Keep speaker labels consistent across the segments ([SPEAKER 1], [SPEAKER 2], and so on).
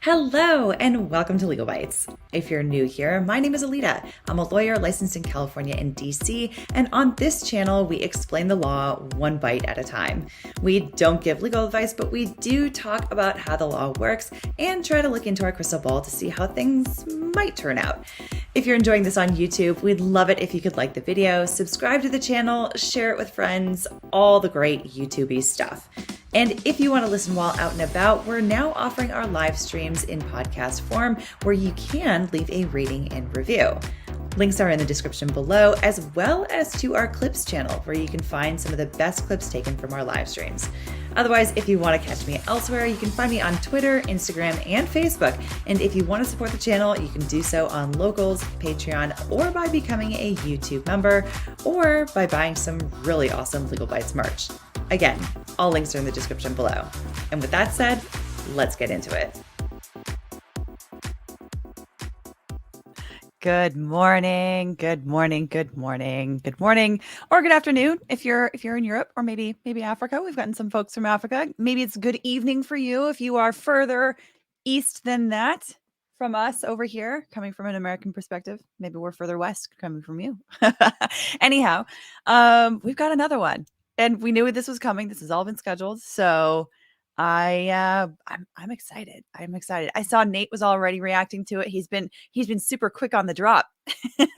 [SPEAKER 1] Hello and welcome to Legalbytes. If you're new here, my name is Alita. I'm a lawyer licensed in California and DC, and on this channel, we explain the law one bite at a time. We don't give legal advice, but we do talk about how the law works and try to look into our crystal ball to see how things might turn out. If you're enjoying this on YouTube, we'd love it if you could like the video, subscribe to the channel, share it with friends, all the great YouTube-y stuff. And if you want to listen while out and about, we're now offering our live streams in podcast form where you can leave a rating and review. Links are in the description below, as well as to our clips channel where you can find some of the best clips taken from our live streams. Otherwise, if you want to catch me elsewhere, you can find me on Twitter, Instagram, and Facebook. And if you want to support the channel, you can do so on Locals, Patreon, or by becoming a YouTube member, or by buying some really awesome Legalbytes merch. Again, all links are in the description below. And with that said, let's get into it. Good morning, good morning, good morning, good morning, or good afternoon if you're in Europe or maybe Africa. We've gotten some folks from Africa. Maybe it's good evening for you if you are further east than that from us over here, coming from an American perspective. Maybe we're further west coming from you. Anyhow, we've got another one. And we knew this was coming. This has all been scheduled. So I'm excited. I'm excited. I saw Nate was already reacting to it. He's been super quick on the drop. Yeah,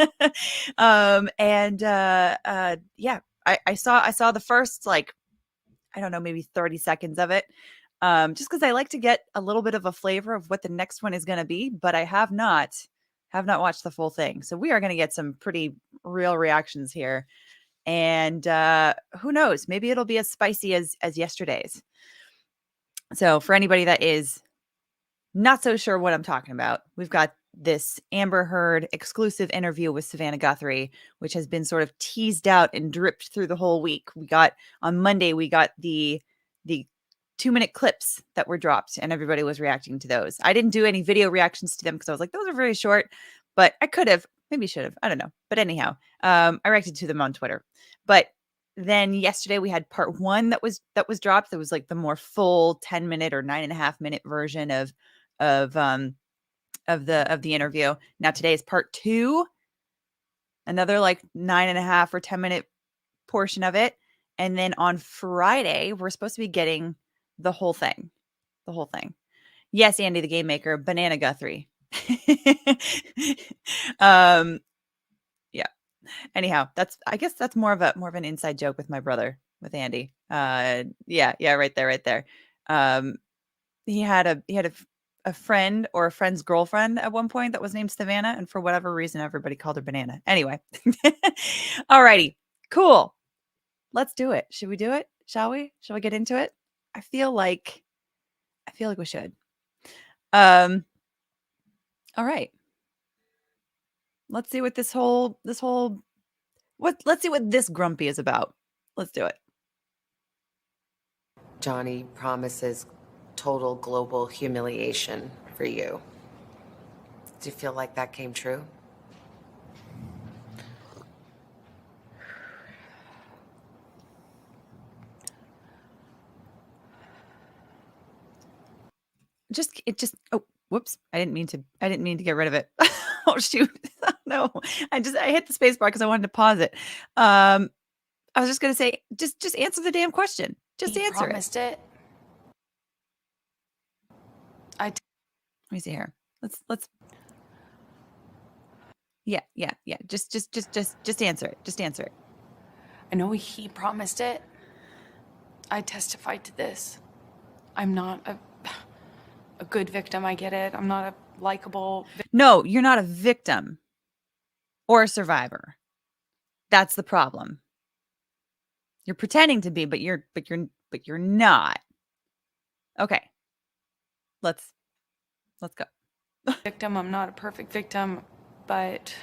[SPEAKER 1] I saw the first, like, I don't know, maybe 30 seconds of it. Just because I like to get a little bit of a flavor of what the next one is going to be, but I have not watched the full thing. So we are going to get some pretty real reactions here. And who knows, maybe it'll be as spicy as yesterday's. So for anybody that is not so sure what I'm talking about, we've got this Amber Heard exclusive interview with Savannah Guthrie, which has been sort of teased out and dripped through the whole week. On Monday, we got the 2-minute clips that were dropped, and everybody was reacting to those. I didn't do any video reactions to them because I was like, those are very short, but I could have. Maybe should have. I don't know. But anyhow, I reacted to them on Twitter. But then yesterday we had part 1 that was dropped. That was like the more full 10-minute or 9.5-minute version of the interview. Now today is part 2, another like 9.5 or 10-minute portion of it. And then on Friday, we're supposed to be getting the whole thing. The whole thing. Yes, Andy, the game maker, Banana Guthrie. Yeah. Anyhow, I guess that's more of an inside joke with my brother, with Andy. Yeah, right there. He had a friend or a friend's girlfriend at one point that was named Savannah, and for whatever reason, everybody called her Banana. Anyway. Alrighty, cool. Let's do it. Should we do it? Shall we? Shall we get into it? I feel like we should. All right. Let's see what let's see what this grumpy is about. Let's do it.
[SPEAKER 2] Johnny promises total global humiliation for you. Do you feel like that came true?
[SPEAKER 1] Oh, whoops. I didn't mean to get rid of it. Oh, shoot. No, I hit the space bar because I wanted to pause it. I was just going to say, just answer the damn question. Just answer it.
[SPEAKER 2] Promised it.
[SPEAKER 1] Let me see here. Let's. Yeah. Just answer it. Just answer it.
[SPEAKER 3] I know he promised it. I testified to this. I'm not a good victim. I get it. I'm not a likable.
[SPEAKER 1] No, you're not a victim or a survivor. That's the problem. You're pretending to be, but you're not. Okay. Let's go.
[SPEAKER 3] Victim. I'm not a perfect victim, but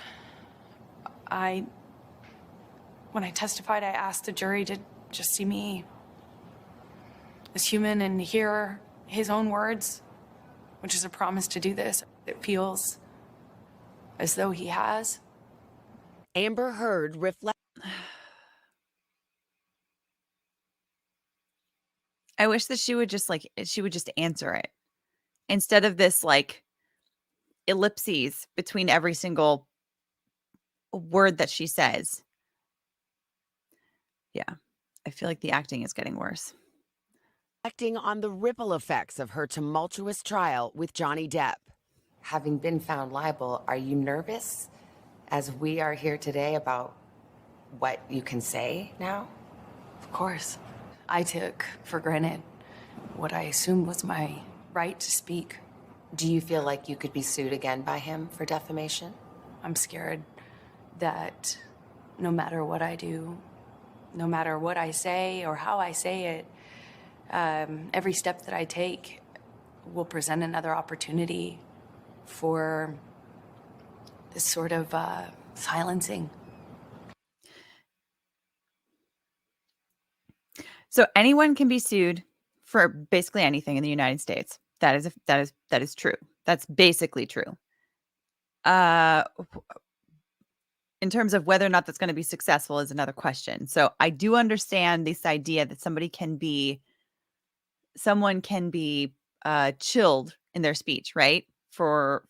[SPEAKER 3] when I testified, I asked the jury to just see me as human and hear his own words, which is a promise to do this. It feels as though he has.
[SPEAKER 2] Amber Heard
[SPEAKER 1] I wish that she would just answer it instead of this like ellipses between every single word that she says. Yeah, I feel like the acting is getting worse.
[SPEAKER 4] Acting on the ripple effects of her tumultuous trial with Johnny Depp.
[SPEAKER 2] Having been found liable, are you nervous as we are here today about what you can say now?
[SPEAKER 3] Of course. I took for granted what I assumed was my right to speak.
[SPEAKER 2] Do you feel like you could be sued again by him for defamation?
[SPEAKER 3] I'm scared that no matter what I do, no matter what I say or how I say it, every step that I take will present another opportunity for this sort of silencing.
[SPEAKER 1] So anyone can be sued for basically anything in the United States. That is true. That's basically true. In terms of whether or not that's going to be successful is another question. So I do understand this idea that someone can be chilled in their speech, right? For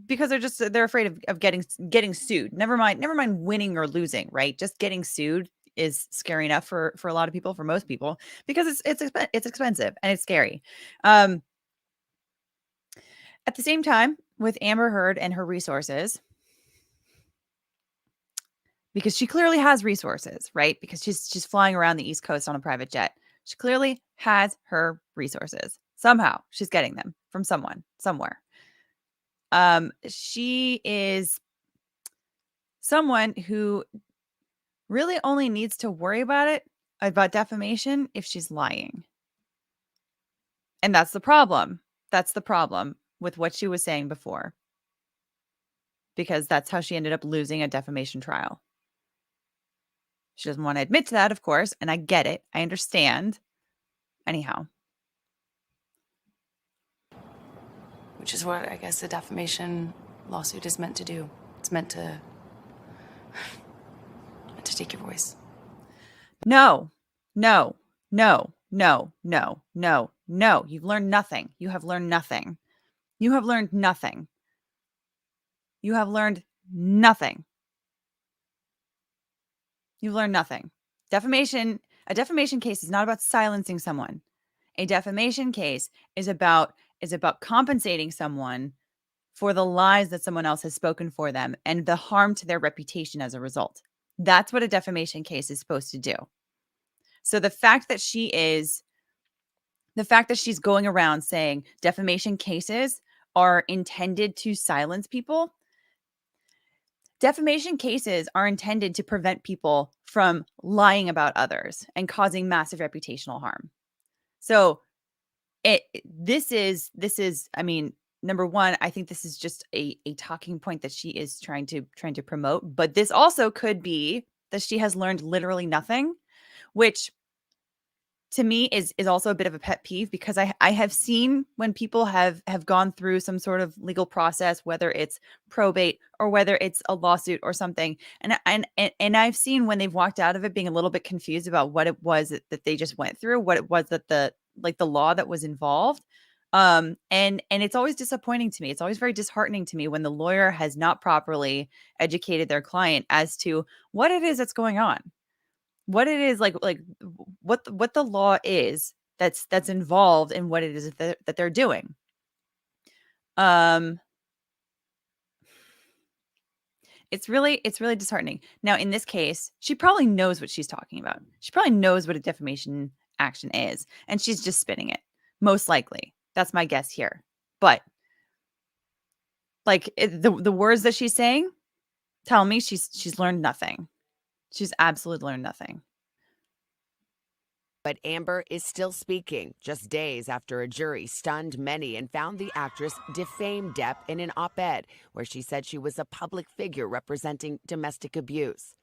[SPEAKER 1] because they're afraid of getting sued. Never mind winning or losing, right? Just getting sued is scary enough for a lot of people, for most people, because it's expensive and it's scary. At the same time, with Amber Heard and her resources, because she clearly has resources, right? Because she's flying around the East Coast on a private jet. She clearly has her resources. Somehow she's getting them from someone, somewhere. She is someone who really only needs to worry about defamation if she's lying. And that's the problem. That's the problem with what she was saying before. Because that's how she ended up losing a defamation trial. She doesn't want to admit to that, of course, and I get it. I understand. Anyhow.
[SPEAKER 3] Which is what I guess the defamation lawsuit is meant to do. It's meant to take your voice.
[SPEAKER 1] No. You've learned nothing. You have learned nothing. You have learned nothing. You have learned nothing. You've learned nothing. A defamation case is not about silencing someone. A defamation case is about compensating someone for the lies that someone else has spoken for them and the harm to their reputation as a result. That's what a defamation case is supposed to do. So the fact that she's going around saying defamation cases are intended to silence people. Defamation cases are intended to prevent people from lying about others and causing massive reputational harm. So this is, I mean, number one, I think this is just a talking point that she is trying to promote, but this also could be that she has learned literally nothing, which to me is also a bit of a pet peeve, because I have seen when people have gone through some sort of legal process, whether it's probate or whether it's a lawsuit or something, and I've seen when they've walked out of it being a little bit confused about what it was that they just went through, what it was that the law that was involved. And it's always disappointing to me. It's always very disheartening to me when the lawyer has not properly educated their client as to what it is that's going on. What it is what the law is that's involved in what it is that they're doing. It's really disheartening. Now, in this case, she probably knows what she's talking about. She probably knows what a defamation action is, and she's just spinning it. Most likely. That's my guess here. But the words that she's saying tell me she's learned nothing. She's absolutely learned nothing.
[SPEAKER 4] But Amber is still speaking, just days after a jury stunned many and found the actress defamed Depp in an op-ed where she said she was a public figure representing domestic abuse.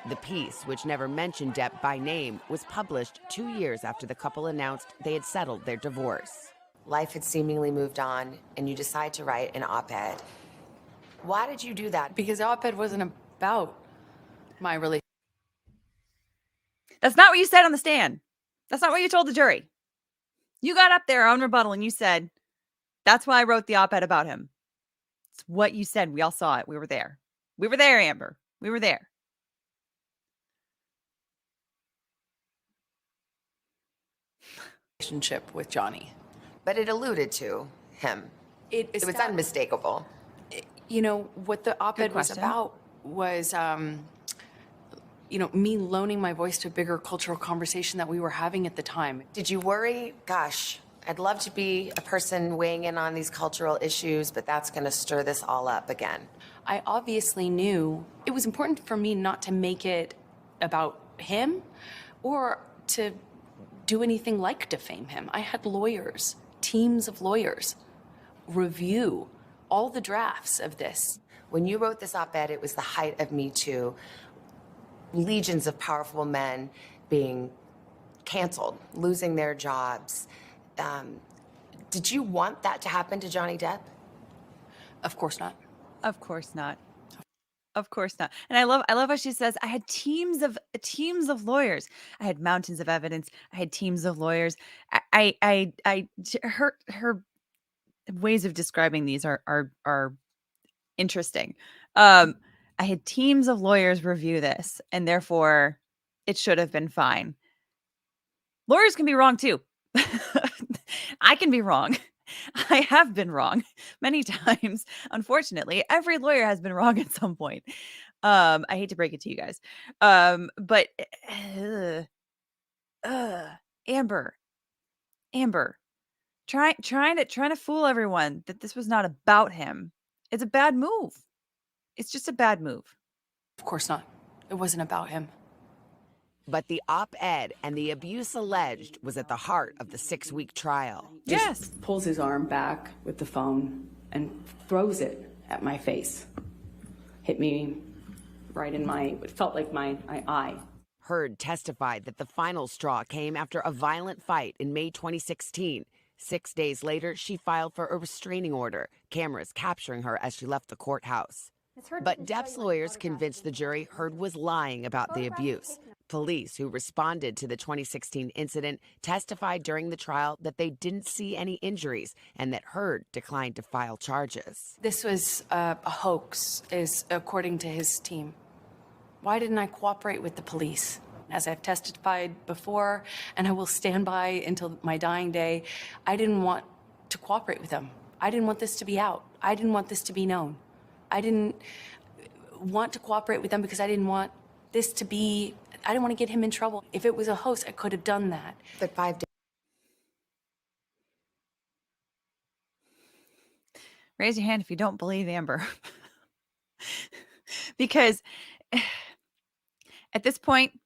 [SPEAKER 4] The piece, which never mentioned Depp by name, was published 2 years after the couple announced they had settled their divorce.
[SPEAKER 2] Life had seemingly moved on, and you decide to write an op-ed. Why did you do that?
[SPEAKER 3] Because the op-ed wasn't about my relationship.
[SPEAKER 1] That's not what you said on the stand. That's not what you told the jury. You got up there on rebuttal and you said, That's why I wrote the op-ed about him. It's what you said. We all saw it. We were there. We were there, Amber. We were there.
[SPEAKER 3] Relationship with Johnny.
[SPEAKER 2] But it alluded to him. It was unmistakable.
[SPEAKER 3] You know, what the op-ed was
[SPEAKER 1] question.
[SPEAKER 3] about was, you know, me loaning my voice to a bigger cultural conversation that we were having at the time.
[SPEAKER 2] Did you worry? Gosh, I'd love to be a person weighing in on these cultural issues, but that's going to stir this all up again.
[SPEAKER 3] I obviously knew it was important for me not to make it about him or to do anything like defame him. I had lawyers, teams of lawyers, review all the drafts of this.
[SPEAKER 2] When you wrote this op-ed, it was the height of Me Too. Legions of powerful men being canceled, losing their jobs. Did you want that to happen to Johnny Depp?
[SPEAKER 3] Of course not.
[SPEAKER 1] Of course not. Of course not. And I love how she says, I had teams of lawyers. I had mountains of evidence. I had teams of lawyers. Her ways of describing these are interesting. I had teams of lawyers review this, and therefore it should have been fine. Lawyers can be wrong too. I can be wrong. I have been wrong many times. Unfortunately, every lawyer has been wrong at some point. I hate to break it to you guys. But Amber, trying to fool everyone that this was not about him. It's a bad move. It's just a bad move.
[SPEAKER 3] Of course not. It wasn't about him.
[SPEAKER 4] But the op-ed and the abuse alleged was at the heart of the 6-week trial.
[SPEAKER 1] Yes.
[SPEAKER 5] Pulls his arm back with the phone and throws it at my face. Hit me right in it felt like my eye.
[SPEAKER 4] Heard testified that the final straw came after a violent fight in May 2016. 6 days later, she filed for a restraining order, cameras capturing her as she left the courthouse. But Depp's lawyers convinced the jury Heard was lying about the abuse. Police who responded to the 2016 incident testified during the trial that they didn't see any injuries and that Heard declined to file charges.
[SPEAKER 3] This was a hoax, according to his team. Why didn't I cooperate with the police? As I've testified before, and I will stand by until my dying day, I didn't want to cooperate with them. I didn't want this to be out. I didn't want this to be known. I didn't want to cooperate with them because I didn't want this to be, I didn't want to get him in trouble. If it was a hoax, I could have done that.
[SPEAKER 2] But 5 days.
[SPEAKER 1] Raise your hand if you don't believe Amber. Because at this point,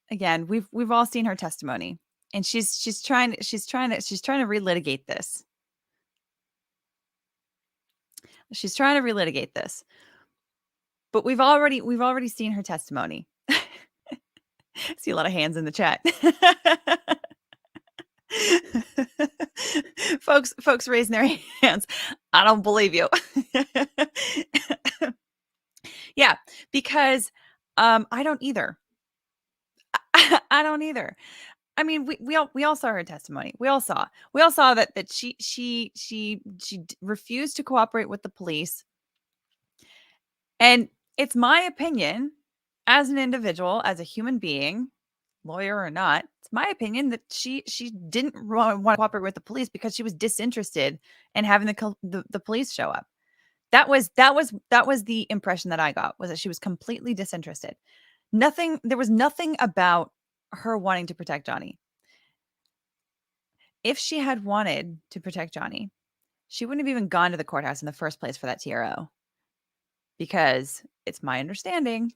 [SPEAKER 1] again, we've all seen her testimony, and she's trying to relitigate this. She's trying to relitigate this. But we've already seen her testimony. See a lot of hands in the chat. folks raising their hands. I don't believe you. Yeah, because I don't either. I don't either. I mean, we all saw her testimony. We all saw that she refused to cooperate with the police. And it's my opinion, as an individual, as a human being, lawyer or not, it's my opinion that she didn't want to cooperate with the police because she was disinterested in having the police show up. That was the impression that I got, was that she was completely disinterested. There was nothing about her wanting to protect Johnny. If she had wanted to protect Johnny, she wouldn't have even gone to the courthouse in the first place for that TRO. Because it's my understanding,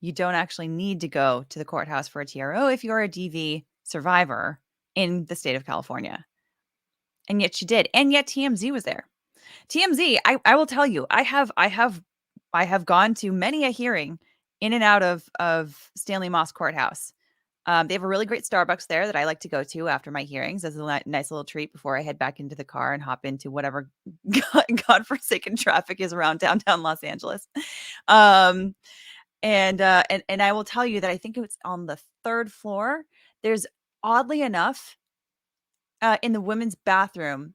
[SPEAKER 1] you don't actually need to go to the courthouse for a TRO if you're a DV survivor in the state of California. And yet she did. And yet TMZ was there. TMZ, I will tell you, I have gone to many a hearing in and out of Stanley Moss Courthouse. They have a really great Starbucks there that I like to go to after my hearings as a nice little treat before I head back into the car and hop into whatever godforsaken traffic is around downtown Los Angeles. And I will tell you that I think it's on the 3rd floor. There's, oddly enough, in the women's bathroom,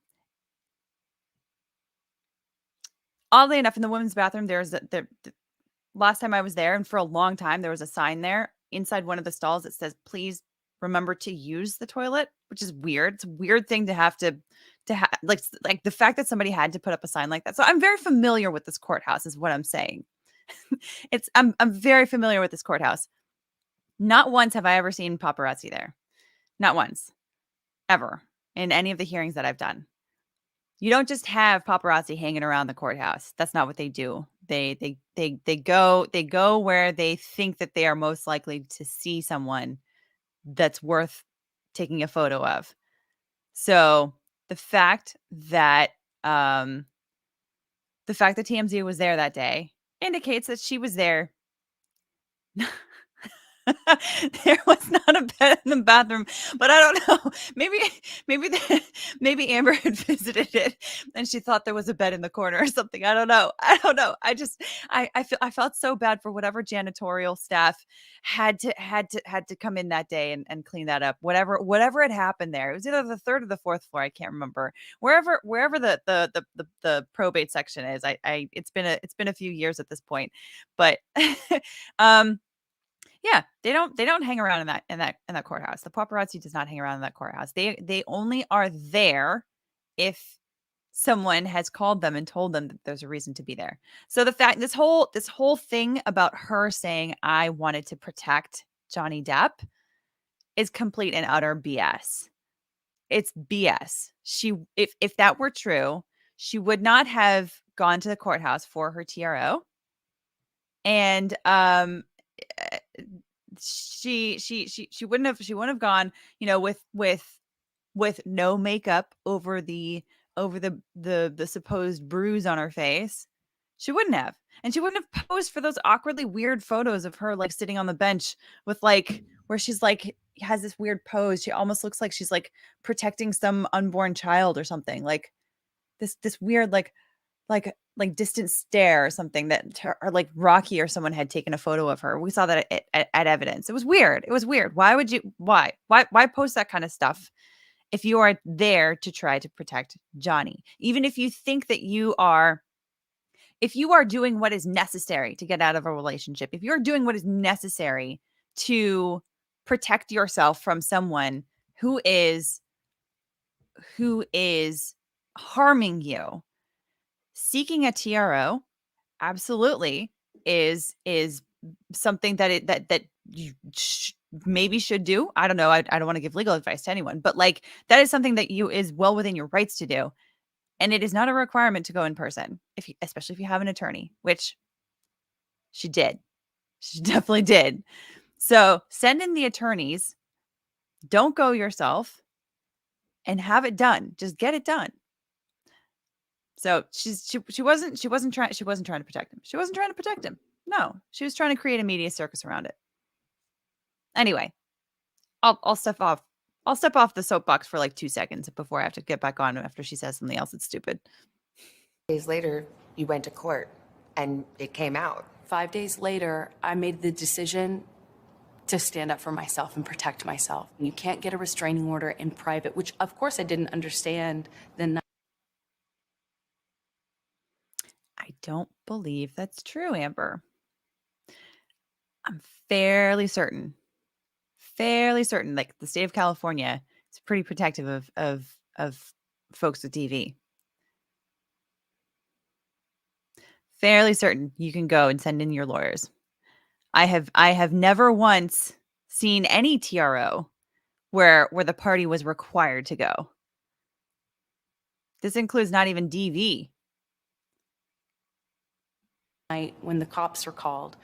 [SPEAKER 1] Oddly enough, in the women's bathroom, there's the last time I was there, and for a long time, there was a sign there inside one of the stalls that says, "Please remember to use the toilet," which is weird. It's a weird thing to have like the fact that somebody had to put up a sign like that. So I'm very familiar with this courthouse, is what I'm saying. I'm very familiar with this courthouse. Not once have I ever seen paparazzi there. Not once, ever, in any of the hearings that I've done. You don't just have paparazzi hanging around the courthouse. That's not what they do. They go where they think that they are most likely to see someone that's worth taking a photo of. So the fact that TMZ was there that day indicates that she was there. There was not a bed in the bathroom, but I don't know. Maybe Amber had visited it and she thought there was a bed in the corner or something. I don't know. I felt so bad for whatever janitorial staff had to come in that day and clean that up. Whatever had happened there. It was either the third or the fourth floor. I can't remember. Wherever the probate section is. It's been a few years at this point, but yeah, they don't hang around in that courthouse. The paparazzi does not hang around in that courthouse. They only are there if someone has called them and told them that there's a reason to be there. So the fact this whole thing about her saying I wanted to protect Johnny Depp is complete and utter BS. It's BS. If that were true, she would not have gone to the courthouse for her TRO. And she wouldn't have gone, with no makeup over the supposed bruise on her face. She wouldn't have. And she wouldn't have posed for those awkwardly weird photos of her like sitting on the bench with like where she's like has this weird pose. She almost looks like she's like protecting some unborn child or something. Like this weird like distant stare or something that or like Rocky or someone had taken a photo of her. We saw that at evidence. It was weird. Why would you why post that kind of stuff if you are there to try to protect Johnny? Even if you think that if you are doing what is necessary to get out of a relationship, if you're doing what is necessary to protect yourself from someone who is harming you, seeking a TRO absolutely is something that you maybe should do. I don't know. I don't want to give legal advice to anyone, but like that is something that is well within your rights to do. And it is not a requirement to go in person, especially if you have an attorney, which she did. She definitely did. So send in the attorneys. Don't go yourself and have it done. Just get it done. So she wasn't trying to protect him. She wasn't trying to protect him. No, she was trying to create a media circus around it. Anyway, I'll step off. I'll step off the soapbox for like 2 seconds before I have to get back on after she says something else that's stupid.
[SPEAKER 2] Days later, you went to court and it came out.
[SPEAKER 3] 5 days later, I made the decision to stand up for myself and protect myself. You can't get a restraining order in private, which of course I didn't understand then.
[SPEAKER 1] I don't believe that's true, Amber. I'm fairly certain, like the state of California is pretty protective of folks with DV. Fairly certain you can go and send in your lawyers. I have never once seen any TRO where the party was required to go. This includes not even DV.
[SPEAKER 3] When the cops were called,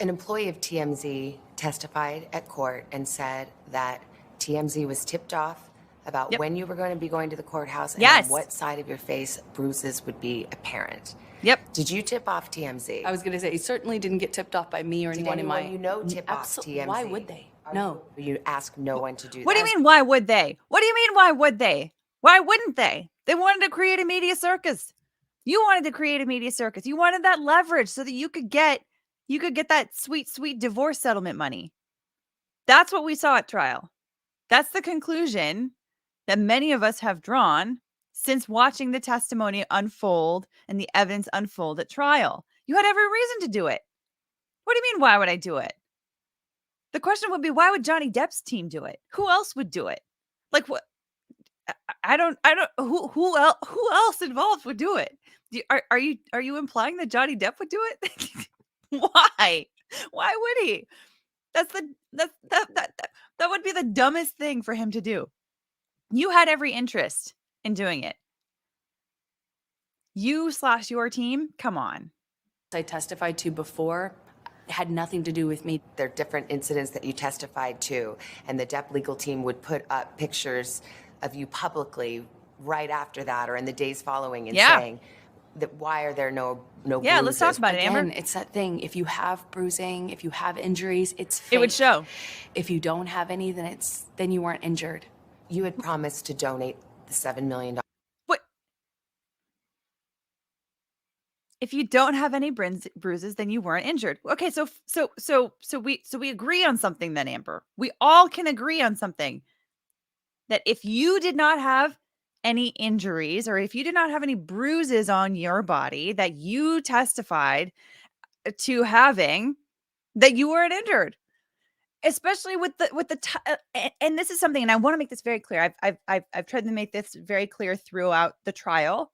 [SPEAKER 2] An employee of TMZ testified at court and said that TMZ was tipped off about when you were going to be going to the courthouse and on what side of your face bruises would be apparent.
[SPEAKER 1] Yep.
[SPEAKER 2] Did you tip off TMZ?
[SPEAKER 3] I was going to say, he certainly didn't get tipped off by me or anyone in my...
[SPEAKER 2] you know tip off TMZ?
[SPEAKER 3] Why would they? No.
[SPEAKER 2] You ask no one to do that.
[SPEAKER 1] What do you mean, why would they? What do you mean, why would they? Why wouldn't they? They wanted to create a media circus. You wanted to create a media circus. You wanted that leverage so that you could get that sweet, sweet divorce settlement money. That's what we saw at trial. That's the conclusion that many of us have drawn since watching the testimony unfold and the evidence unfold at trial. You had every reason to do it. What do you mean, why would I do it? The question would be, why would Johnny Depp's team do it? Who else would do it? Like, what? I don't, who else involved would do it? Are you implying that Johnny Depp would do it? Why? Why would he? That would be the dumbest thing for him to do. You had every interest in doing it. You/your team, come on.
[SPEAKER 5] I testified to before had nothing to do with me.
[SPEAKER 2] There are different incidents that you testified to, and the Depp legal team would put up pictures of you publicly right after that or in the days following and saying that why are there no
[SPEAKER 1] Yeah,
[SPEAKER 2] bruises?
[SPEAKER 1] let's talk about it, Amber.
[SPEAKER 5] Again, it's that thing. If you have bruising, if you have injuries, it's fake.
[SPEAKER 1] It would show.
[SPEAKER 5] If you don't have any, then you weren't injured.
[SPEAKER 2] You had promised to donate the $7 million.
[SPEAKER 1] What? If you don't have any bruises, then you weren't injured. Okay, so we agree on something then, Amber. We all can agree on something. That if you did not have any injuries or if you did not have any bruises on your body that you testified to having, that you weren't injured. Especially with and this is something, and I want to make this very clear. I've tried to make this very clear throughout the trial,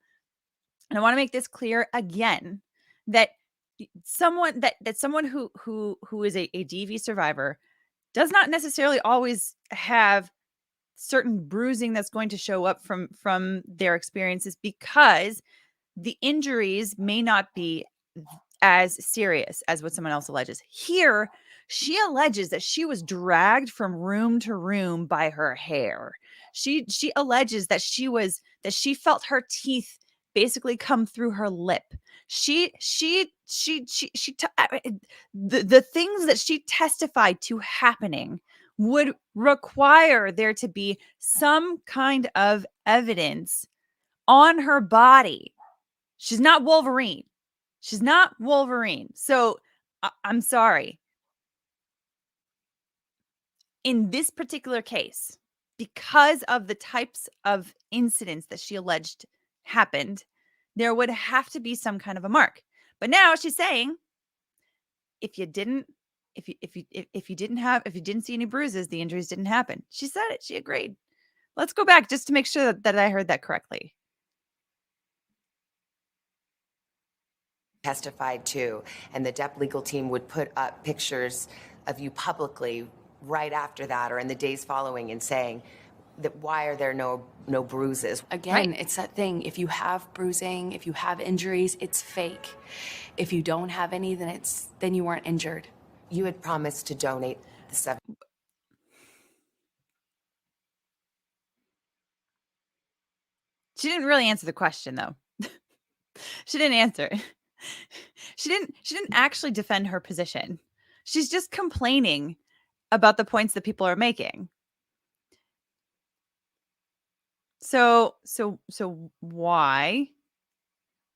[SPEAKER 1] and I want to make this clear again that someone who is a DV survivor does not necessarily always have certain bruising that's going to show up from their experiences, because the injuries may not be as serious as what someone else alleges. Here, she alleges that she was dragged from room to room by her hair. She alleges that she felt her teeth basically come through her lip. The things that she testified to happening would require there to be some kind of evidence on her body. She's not Wolverine. She's not Wolverine. So I'm sorry. In this particular case, because of the types of incidents that she alleged happened, there would have to be some kind of a mark. But now she's saying, if you didn't see any bruises, the injuries didn't happen. She said it. She agreed. Let's go back just to make sure that I heard that correctly.
[SPEAKER 2] Testified to, and the Depp legal team would put up pictures of you publicly right after that or in the days following and saying that why are there no bruises?
[SPEAKER 5] Again, It's that thing. If you have bruising, if you have injuries, it's fake. If you don't have any, then you weren't injured.
[SPEAKER 2] You had promised to donate the $7.
[SPEAKER 1] She didn't really answer the question, though. She didn't answer. She didn't actually defend her position. She's just complaining about the points that people are making. So why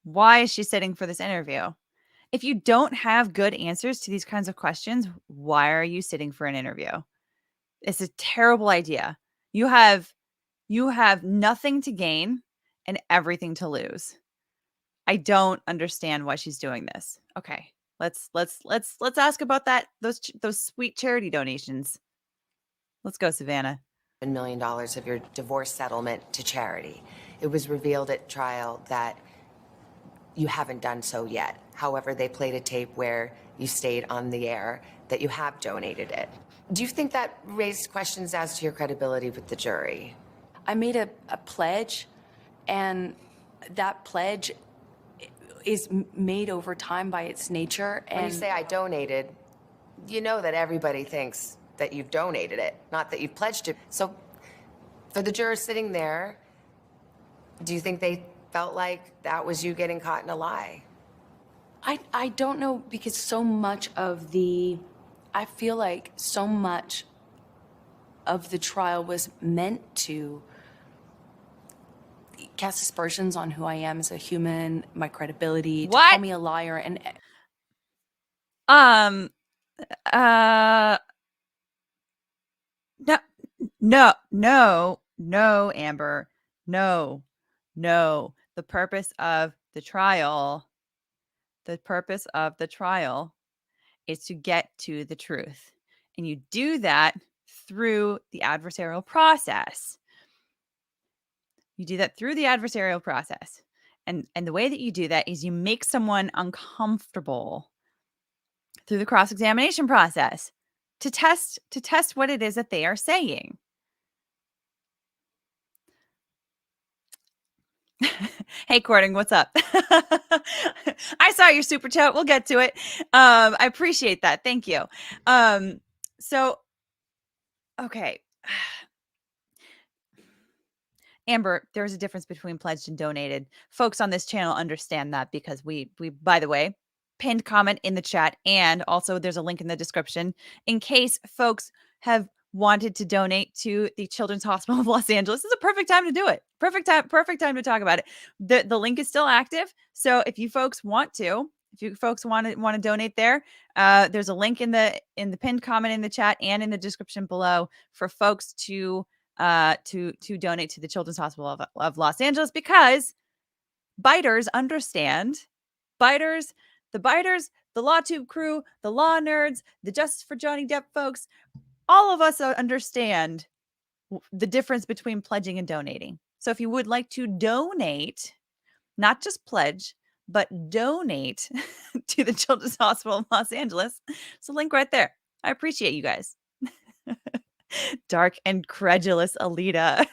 [SPEAKER 1] is she sitting for this interview? If you don't have good answers to these kinds of questions, why are you sitting for an interview? It's a terrible idea. You have nothing to gain and everything to lose. I don't understand why she's doing this. Okay, let's ask about those sweet charity donations. Let's go, Savannah.
[SPEAKER 2] $1 million of your divorce settlement to charity. It was revealed at trial that you haven't done so yet. However, they played a tape where you stayed on the air that you have donated it. Do you think that raised questions as to your credibility with the jury?
[SPEAKER 5] I made a pledge, and that pledge is made over time by its nature. And
[SPEAKER 2] when you say I donated, you know that everybody thinks that you've donated it, not that you've pledged it. So for the jurors sitting there, do you think they felt like that was you getting caught in a lie?
[SPEAKER 5] I don't know, because I feel like so much of the trial was meant to cast aspersions on who I am as a human, my credibility, to call me a liar, and
[SPEAKER 1] no, Amber, no. No, the purpose of the trial is to get to the truth. And you do that through the adversarial process. And the way that you do that is you make someone uncomfortable through the cross-examination process to test what it is that they are saying. Hey, Courting, what's up? I saw your super chat. We'll get to it. I appreciate that. Thank you. So, okay. Amber, there's a difference between pledged and donated. Folks on this channel understand that because we, by the way, pinned comment in the chat, and also there's a link in the description in case folks have wanted to donate to the Children's Hospital of Los Angeles. This is a perfect time to do it. Perfect time to talk about it. The link is still active. So if you folks want to donate there, there's a link in the pinned comment in the chat and in the description below for folks to donate to the Children's Hospital of Los Angeles, because biters understand. The biters, the LawTube crew, the law nerds, the Justice for Johnny Depp folks, all of us understand the difference between pledging and donating. So if you would like to donate, not just pledge, but donate to the Children's Hospital of Los Angeles, it's a link right there. I appreciate you guys. Dark and credulous Alita.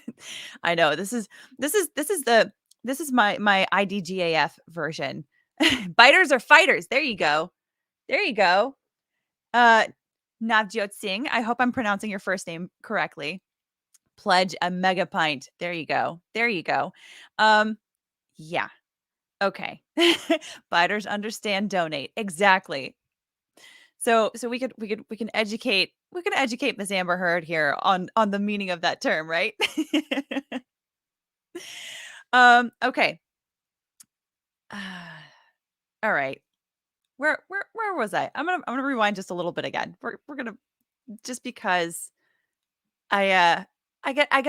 [SPEAKER 1] I know this is my IDGAF version. Biters are fighters. There you go. Navjot Singh, I hope I'm pronouncing your first name correctly. Pledge a mega pint. There you go. Yeah. Okay. Biters understand donate. Exactly. So we can educate Miss Amber Heard here on the meaning of that term, right? Okay. All right. Where was I? I'm gonna rewind just a little bit again. We're gonna, just because I get a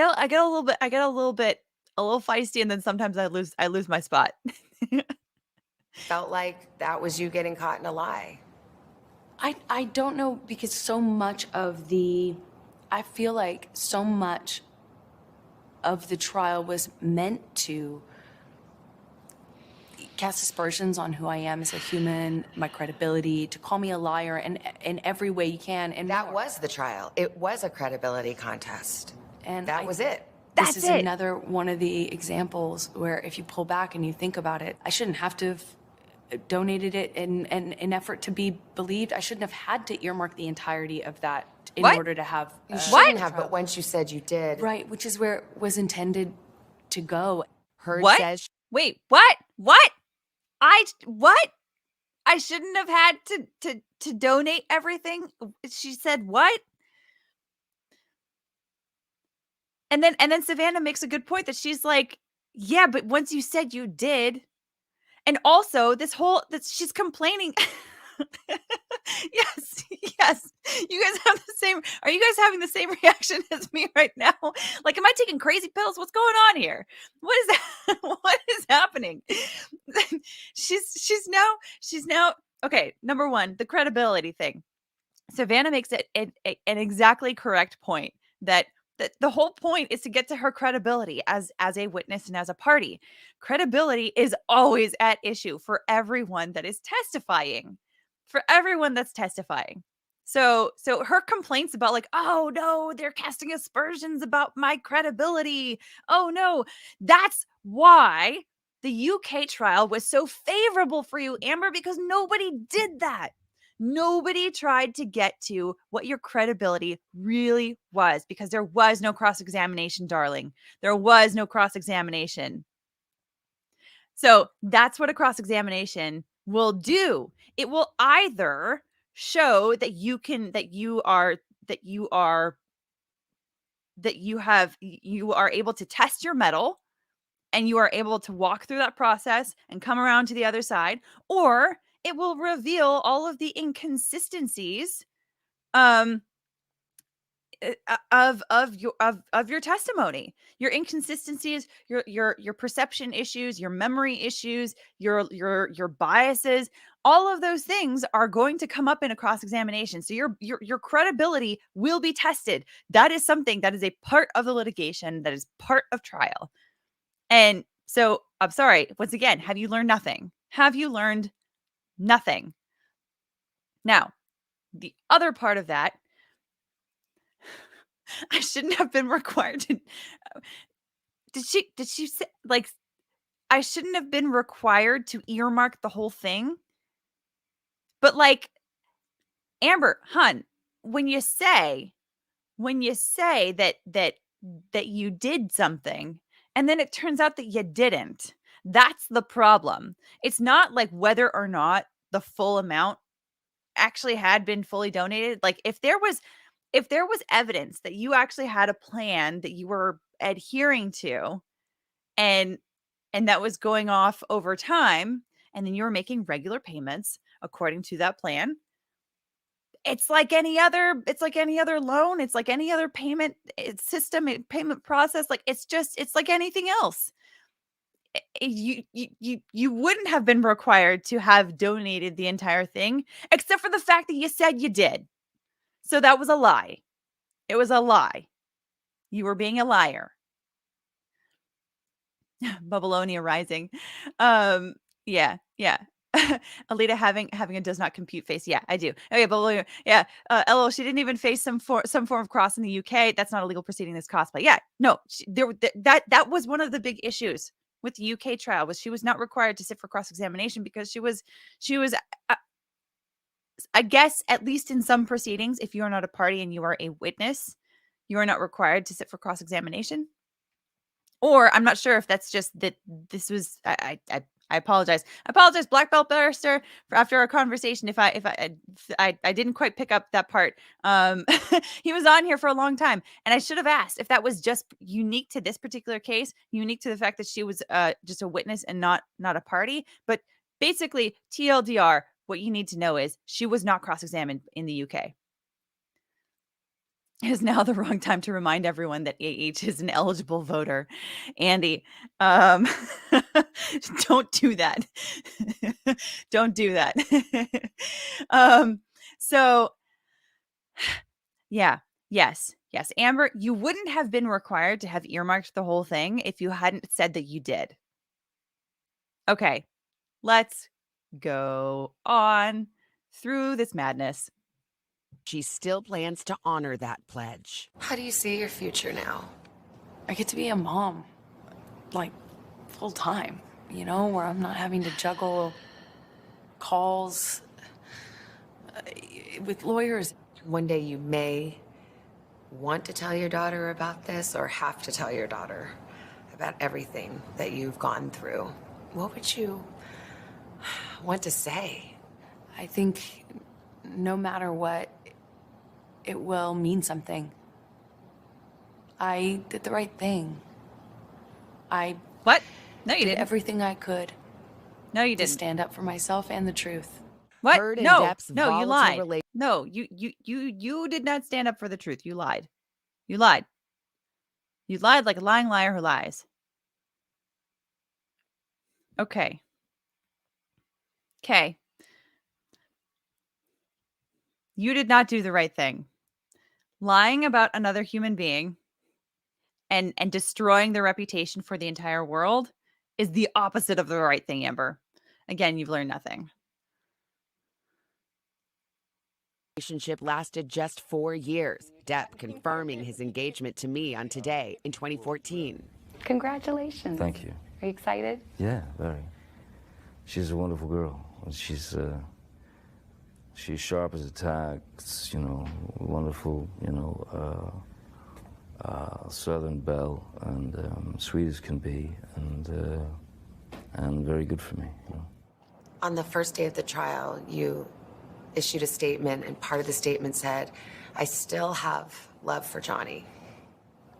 [SPEAKER 1] little feisty, and then sometimes I lose my spot.
[SPEAKER 2] Felt like that was you getting caught in a lie.
[SPEAKER 3] I don't know, because I feel like so much of the trial was meant to cast aspersions on who I am as a human, my credibility, to call me a liar in every way you can. And
[SPEAKER 2] That
[SPEAKER 3] more.
[SPEAKER 2] was the trial. It was a credibility contest.
[SPEAKER 3] And
[SPEAKER 2] That was it.
[SPEAKER 3] This is another one of the examples where, if you pull back and you think about it, I shouldn't have to have donated it in an effort to be believed. I shouldn't have had to earmark the entirety of that in order to have.
[SPEAKER 2] You shouldn't have, but once you said you did.
[SPEAKER 3] Right, which is where it was intended to go.
[SPEAKER 4] Heard
[SPEAKER 1] What?
[SPEAKER 4] says
[SPEAKER 1] Wait, what? What? I shouldn't have had to donate everything. She said what? And then Savannah makes a good point that she's like, yeah, but once you said you did. And also she's complaining. Yes. You guys have are you guys having the same reaction as me right now? Like, am I taking crazy pills? What's going on here? What is that? What is happening? She's now, okay. Number one, the credibility thing. Savannah makes it an exactly correct point that the whole point is to get to her credibility as a witness and as a party. Credibility is always at issue for everyone that is testifying. So her complaints about, like, oh no, they're casting aspersions about my credibility. Oh no, that's why the UK trial was so favorable for you, Amber, because nobody did that. Nobody tried to get to what your credibility really was, because there was no cross-examination, darling. There was no cross-examination. So that's what a cross-examination will do. It will either show that you are able to test your mettle, and you are able to walk through that process and come around to the other side, or it will reveal all of the inconsistencies of your testimony, your inconsistencies, your perception issues, your memory issues, your biases. All of those things are going to come up in a cross-examination. So your credibility will be tested. That is something that is a part of the litigation, that is part of trial. And so I'm sorry, once again, have you learned nothing? Have you learned nothing? Now, the other part of that, I shouldn't have been required to. Did she say, like, I shouldn't have been required to earmark the whole thing? But like, Amber, hun, when you say that you did something and then it turns out that you didn't, that's the problem. It's not like whether or not the full amount actually had been fully donated. Like if there was evidence that you actually had a plan that you were adhering to, and that was going off over time, and then you were making regular payments according to that plan, it's like any other loan, it's like any other payment system, payment process. Like it's like anything else. You wouldn't have been required to have donated the entire thing, except for the fact that you said you did. So that was a lie. It was a lie. You were being a liar. Babylonia Rising. Yeah. Alita having a does not compute face. Yeah, I do. Okay, Babylonia. Yeah. LOL, she didn't even face some form of cross in the UK. That's not a legal proceeding, this cost. But yeah, no, that was one of the big issues with the UK trial, was she was not required to sit for cross-examination because she was I guess, at least in some proceedings, if you are not a party and you are a witness, you are not required to sit for cross-examination. Or I'm not sure if that's just that this was, I apologize. I apologize, Black Belt Barrister, for after our conversation if I didn't quite pick up that part. He was on here for a long time, and I should have asked if that was just unique to this particular case, unique to the fact that she was just a witness and not a party. But basically, TLDR, what you need to know is she was not cross-examined in the UK. Is now the wrong time to remind everyone that AH is an eligible voter. Andy, don't do that. Don't do that. So yeah, yes. Amber, you wouldn't have been required to have earmarked the whole thing if you hadn't said that you did. Okay, let's go on through this madness.
[SPEAKER 4] She still plans to honor that pledge.
[SPEAKER 2] How do you see your future now?
[SPEAKER 3] I get to be a mom, like, full time, where I'm not having to juggle calls with lawyers.
[SPEAKER 2] One day you may want to tell your daughter about this, or have to tell your daughter about everything that you've gone through. What would you want to say?
[SPEAKER 3] I think no matter what, it will mean something. I did the right thing.
[SPEAKER 1] What? No, you
[SPEAKER 3] did
[SPEAKER 1] didn't.
[SPEAKER 3] everything I could.
[SPEAKER 1] No, you
[SPEAKER 3] to
[SPEAKER 1] didn't.
[SPEAKER 3] stand up for myself and the truth.
[SPEAKER 1] What?
[SPEAKER 4] Heard in
[SPEAKER 1] No,
[SPEAKER 4] Depp's
[SPEAKER 1] you
[SPEAKER 4] volatile
[SPEAKER 1] lied. No, you did not stand up for the truth. You lied. You lied. You lied like a lying liar who lies. Okay. You did not do the right thing. Lying about another human being and destroying their reputation for the entire world is the opposite of the right thing, Amber. Again, you've learned nothing.
[SPEAKER 4] Relationship lasted just 4 years. Depp confirming his engagement to me on Today in 2014.
[SPEAKER 6] Congratulations.
[SPEAKER 7] Thank you.
[SPEAKER 6] Are you excited?
[SPEAKER 7] Yeah, very. She's a wonderful girl. She's sharp as a tack, wonderful, Southern belle, and sweet as can be, and very good for me.
[SPEAKER 2] On the first day of the trial, you issued a statement, and part of the statement said, "I still have love for Johnny."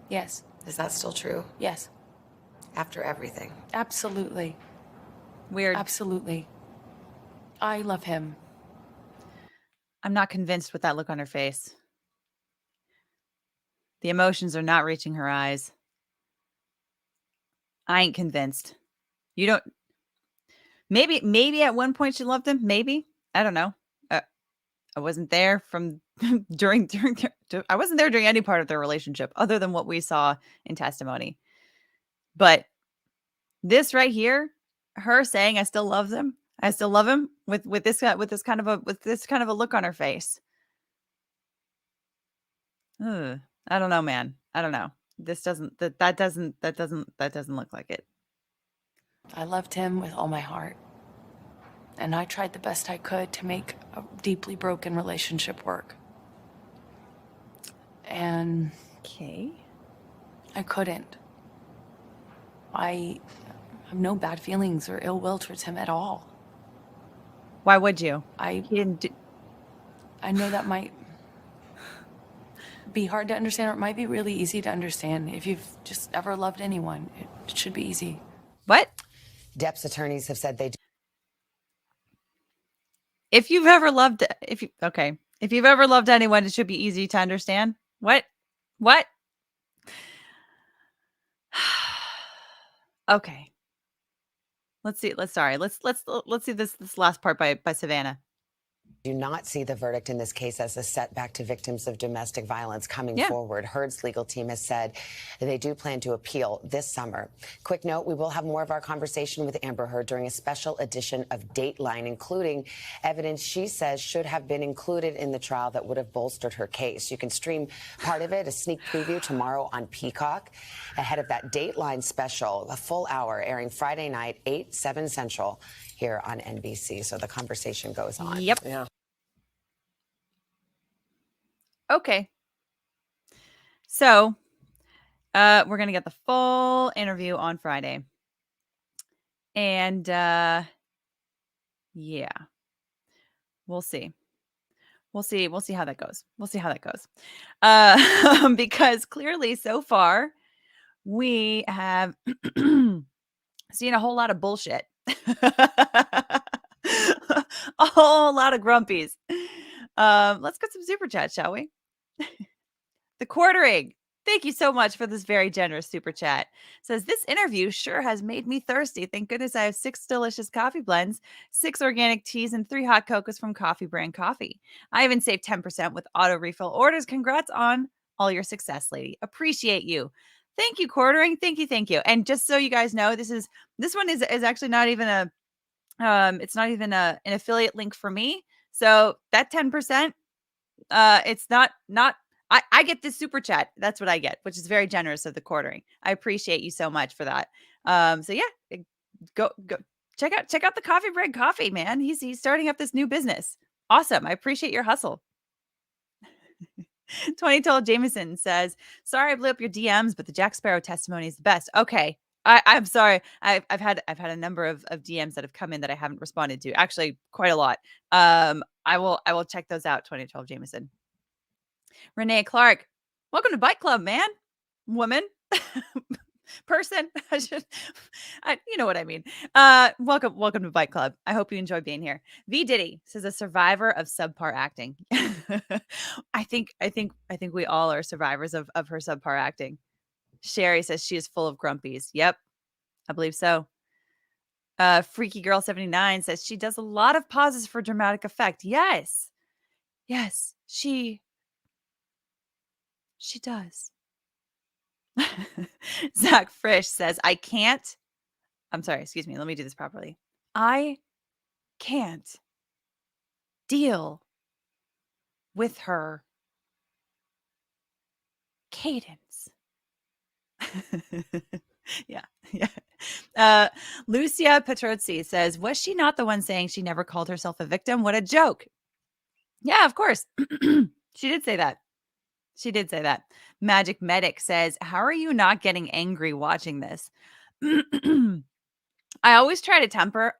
[SPEAKER 3] Yes.
[SPEAKER 2] Is that still true?
[SPEAKER 3] Yes.
[SPEAKER 2] After everything?
[SPEAKER 3] Absolutely.
[SPEAKER 1] Weird.
[SPEAKER 3] Absolutely. I love him.
[SPEAKER 1] I'm not convinced with that look on her face. The emotions are not reaching her eyes. I ain't convinced. You don't. Maybe at one point she loved him. Maybe. I don't know. I wasn't there from during. I wasn't there during any part of their relationship other than what we saw in testimony. But this right here, her saying, "I still love him. I still love him," with this kind of a look on her face. Ugh. I don't know, man. I don't know. This doesn't that doesn't look like it.
[SPEAKER 3] I loved him with all my heart. And I tried the best I could to make a deeply broken relationship work. And
[SPEAKER 1] Okay.
[SPEAKER 3] I couldn't. I have no bad feelings or ill will towards him at all.
[SPEAKER 1] Why would you?
[SPEAKER 3] I
[SPEAKER 1] He didn't do.
[SPEAKER 3] know that might be hard to understand, or it might be really easy to understand. If you've just ever loved anyone, it should be easy.
[SPEAKER 1] What?
[SPEAKER 2] Depp's attorneys have said they do.
[SPEAKER 1] If you've ever loved anyone, it should be easy to understand. What? Okay. Let's see. Let's see this last part by Savannah.
[SPEAKER 2] Do not see the verdict in this case as a setback to victims of domestic violence coming
[SPEAKER 1] Yeah.
[SPEAKER 2] forward. Heard's legal team has said they do plan to appeal this summer. Quick note, we will have more of our conversation with Amber Heard during a special edition of Dateline, including evidence she says should have been included in the trial that would have bolstered her case. You can stream part of it, a sneak preview, tomorrow on Peacock, ahead of that Dateline special, a full hour airing Friday night, 8, 7 Central, here on NBC. So the conversation goes on.
[SPEAKER 1] Yep.
[SPEAKER 2] Yeah.
[SPEAKER 1] Okay. So, we're going to get the full interview on Friday. And, yeah, we'll see. We'll see how that goes. Because clearly so far we have seen a whole lot of bullshit. A whole lot of grumpies. Let's get some super chat, shall we? The Quartering. Thank you so much for this very generous super chat. Says, this interview sure has made me thirsty. Thank goodness I have 6 delicious coffee blends, 6 organic teas, and 3 hot cocos from Coffee Brand Coffee. I even saved 10% with auto refill orders. Congrats on all your success, lady. Appreciate you. Thank you, Quartering. Thank you. And just so you guys know, this one is actually not even it's not even an affiliate link for me. So that 10%, it's not I get this super chat. That's what I get, which is very generous of the Quartering. I appreciate you so much for that. So yeah, go check out the Coffee Bread Coffee, man. He's starting up this new business. Awesome. I appreciate your hustle. 20-told Jameson says, sorry I blew up your DMs, but the Jack Sparrow testimony is the best. Okay. I'm sorry. I've had a number of DMs that have come in that I haven't responded to. Actually, quite a lot. I will check those out. 20-12 Jameson. Renee Clark, welcome to Bike Club, man, woman, person. You know what I mean. Welcome to Bike Club. I hope you enjoy being here. V Diddy says, a survivor of subpar acting. I think we all are survivors of her subpar acting. Sherry says she is full of grumpies. Yep, I believe so. Freaky Girl 79 says she does a lot of pauses for dramatic effect. Yes, she does. Zach Frisch says, I'm sorry, excuse me. Let me do this properly. I can't deal with her cadence. Yeah. Lucia Petrozzi says, was she not the one saying she never called herself a victim? What a joke. Yeah, of course. She did say that. Magic Medic says, how are you not getting angry watching this? I always try to temper.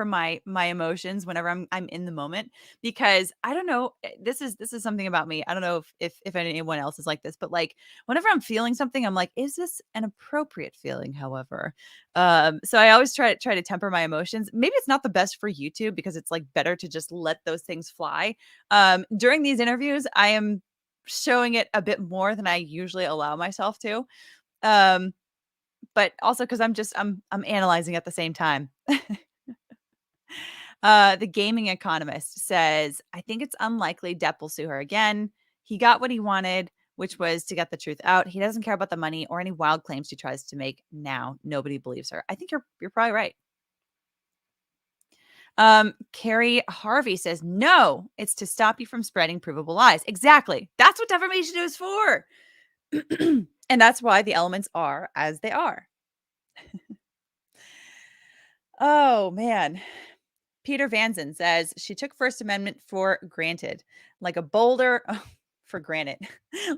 [SPEAKER 1] my emotions whenever I'm in the moment, because I don't know. This is something about me. I don't know if anyone else is like this, but like whenever I'm feeling something, I'm like, is this an appropriate feeling? However, so I always try to temper my emotions. Maybe it's not the best for YouTube because it's like better to just let those things fly. During these interviews, I am showing it a bit more than I usually allow myself to. But also because I'm analyzing at the same time. The gaming economist says, I think it's unlikely Depp will sue her again. He got what he wanted, which was to get the truth out. He doesn't care about the money or any wild claims she tries to make now. Nobody believes her. I think you're probably right. Carrie Harvey says, no, it's to stop you from spreading provable lies. Exactly. That's what defamation is for. And that's why the elements are as they are. Oh, man. Peter Vanzen says she took First Amendment for granted, like a boulder for granted,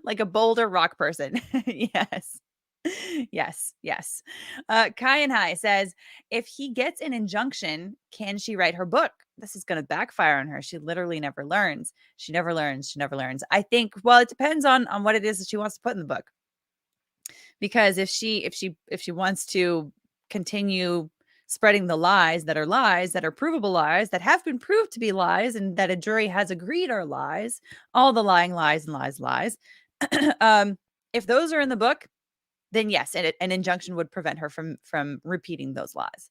[SPEAKER 1] like a boulder rock person. Yes. Yes. Kai and High says, if he gets an injunction, can she write her book? This is going to backfire on her. She literally never learns. She never learns. I think, well, it depends on what it is that she wants to put in the book. Because if she wants to continue spreading the lies that are provable lies, that have been proved to be lies, and that a jury has agreed are lies, all the lying lies and lies. If those are in the book, then yes, an injunction would prevent her from repeating those lies.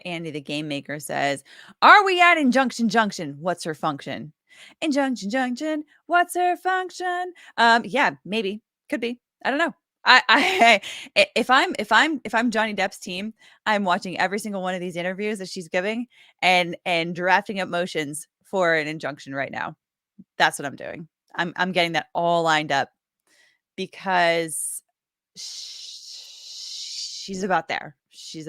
[SPEAKER 1] Andy the Game Maker says, are we at injunction junction? What's her function? Injunction junction, what's her function? Yeah, maybe. Could be. I don't know. If I'm Johnny Depp's team, I'm watching every single one of these interviews that she's giving and drafting up motions for an injunction right now. That's what I'm doing. I'm getting that all lined up because she's about there. She's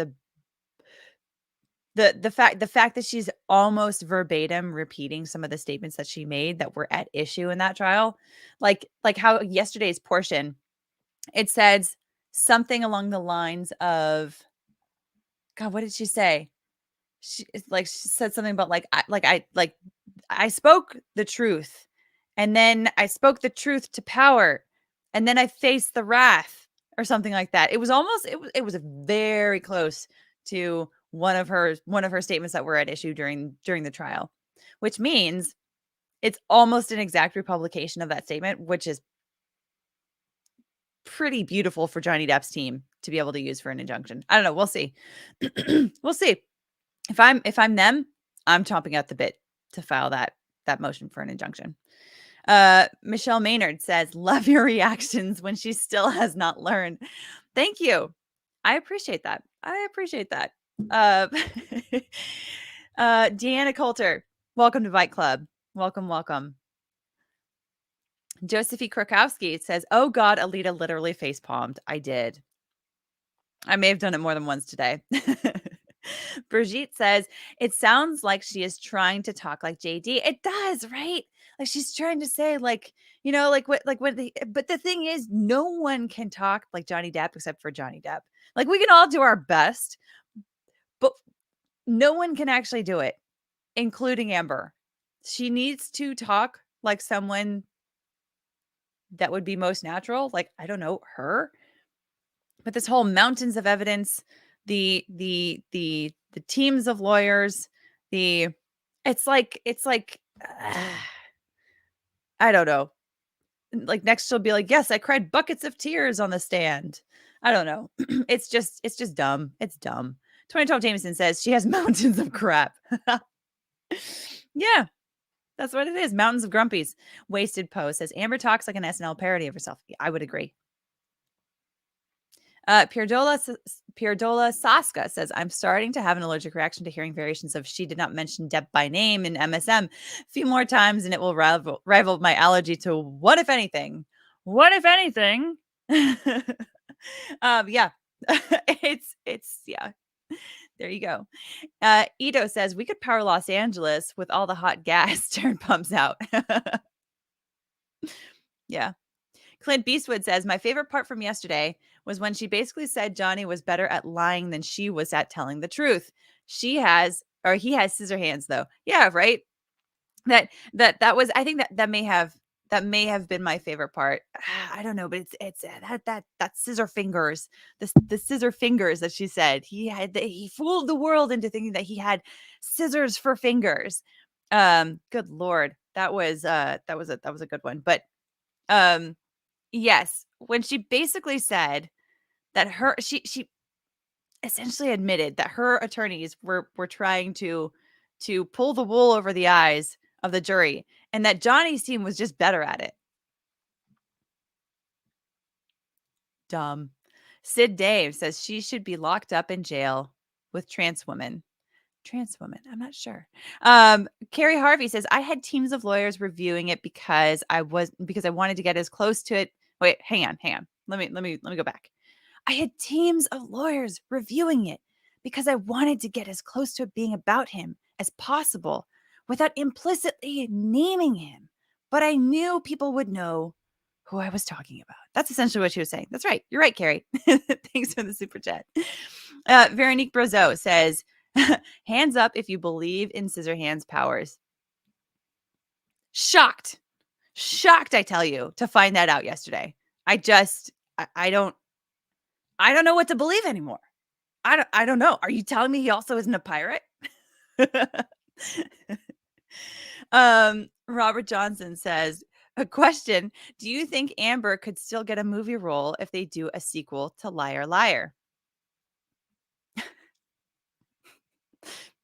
[SPEAKER 1] the fact that she's almost verbatim repeating some of the statements that she made that were at issue in that trial, like how yesterday's portion, it says something along the lines of, God, what did she say? She said something about I spoke the truth, and then I spoke the truth to power, and then I faced the wrath, or something like that. It was very close to one of her statements that were at issue during the trial, which means it's almost an exact republication of that statement, which is pretty beautiful for Johnny Depp's team to be able to use for an injunction. I don't know. We'll see. We'll see. If I'm them, I'm chomping at the bit to file that motion for an injunction. Michelle Maynard says, love your reactions when she still has not learned. Thank you. I appreciate that. Deanna Coulter, welcome to Bite Club. Welcome. Josephine Krakowski says, oh God, Alita literally face palmed. I did. I may have done it more than once today. Brigitte says, it sounds like she is trying to talk like JD. It does, right? Like she's trying to say but the thing is, no one can talk like Johnny Depp except for Johnny Depp. Like we can all do our best, but no one can actually do it, including Amber. She needs to talk like someone that would be most natural. Like, I don't know, her. But this whole mountains of evidence, the teams of lawyers, it's like I don't know. Like next she'll be like, yes, I cried buckets of tears on the stand. I don't know. It's just dumb. It's dumb. 2012 Jameson says she has mountains of crap. Yeah, that's what it is. Mountains of grumpies. Wasted Poe says Amber talks like an SNL parody of herself. I would agree. Pierdola Saska says, I'm starting to have an allergic reaction to hearing variations of she did not mention Depp by name in MSM a few more times, and it will rival my allergy to what if anything. Yeah. It's yeah. There you go. Ito says, we could power Los Angeles with all the hot gas turn pumps out. Yeah. Clint Beastwood says, my favorite part from yesterday was when she basically said Johnny was better at lying than she was at telling the truth. He has scissor hands though. Yeah, right. That was, I think that may have been my favorite part. I don't know, but it's that scissor fingers, the scissor fingers that she said. He fooled the world into thinking that he had scissors for fingers. Good Lord. that was a good one. But yes, when she basically said that she essentially admitted that her attorneys were trying to pull the wool over the eyes of the jury, and that Johnny's team was just better at it. Dumb. Sid Dave says she should be locked up in jail with trans women. Trans women, I'm not sure. Carrie Harvey says I had teams of lawyers reviewing it because I wanted to get as close to it. Wait, hang on. Let me go back. I had teams of lawyers reviewing it because I wanted to get as close to it being about him as possible without implicitly naming him. But I knew people would know who I was talking about. That's essentially what she was saying. That's right. You're right, Carrie. Thanks for the super chat. Veronique Brazeau says, hands up if you believe in Scissorhands' powers. Shocked, I tell you, to find that out yesterday. I don't know what to believe anymore. I don't know. Are you telling me he also isn't a pirate? Robert Johnson says, a question. Do you think Amber could still get a movie role if they do a sequel to Liar Liar?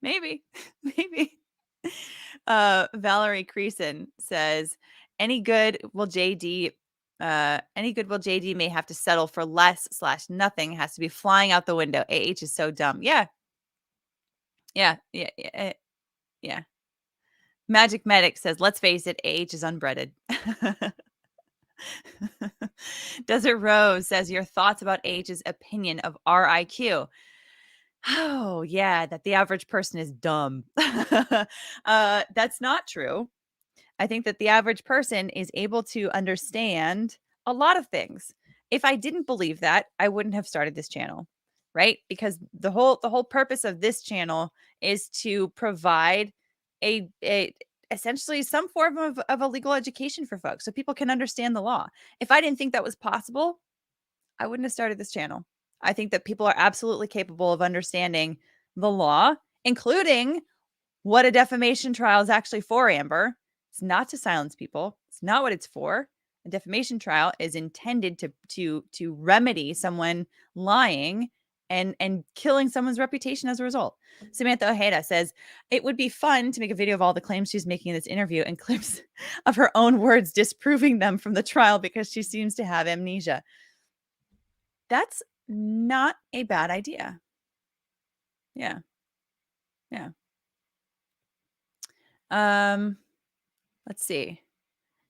[SPEAKER 1] Maybe. Valerie Creason says, any good will JD may have to settle for less / nothing, has to be flying out the window. AH is so dumb. Yeah. Magic Medic says, let's face it, AH is unbreaded. Desert Rose says, your thoughts about AH's opinion of RIQ. Oh, yeah, that the average person is dumb. That's not true. I think that the average person is able to understand a lot of things. If I didn't believe that, I wouldn't have started this channel, right? Because the whole purpose of this channel is to provide a essentially some form of a legal education for folks so people can understand the law. If I didn't think that was possible, I wouldn't have started this channel. I think that people are absolutely capable of understanding the law, including what a defamation trial is actually for, Amber. It's not to silence people. It's not what it's for. A defamation trial is intended to remedy someone lying and killing someone's reputation as a result. Samantha Ojeda says, it would be fun to make a video of all the claims she's making in this interview and clips of her own words disproving them from the trial because she seems to have amnesia. That's not a bad idea. Yeah. Let's see.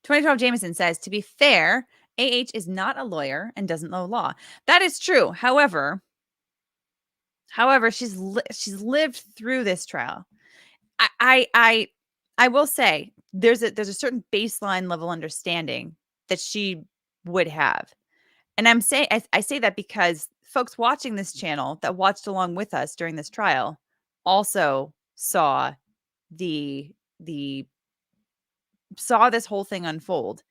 [SPEAKER 1] 2012 Jameson says, to be fair, AH is not a lawyer and doesn't know law. That is true. However, she's lived through this trial. I will say there's a certain baseline level understanding that she would have. And I say that because folks watching this channel that watched along with us during this trial also saw saw this whole thing unfold.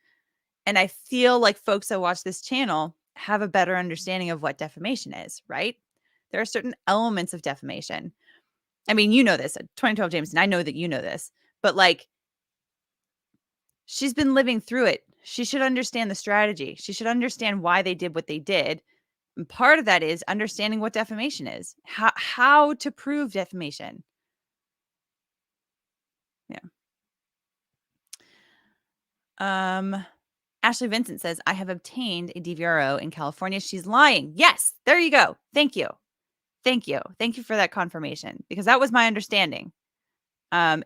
[SPEAKER 1] And I feel like folks that watch this channel have a better understanding of what defamation is, right? There are certain elements of defamation. I mean, you know this, 2012 Jameson, I know that you know this, but like, she's been living through it. She should understand the strategy. She should understand why they did what they did. And part of that is understanding what defamation is, how to prove defamation. Yeah. Ashley Vincent says, I have obtained a DVRO in California. She's lying. Yes, there you go. Thank you for that confirmation, because that was my understanding.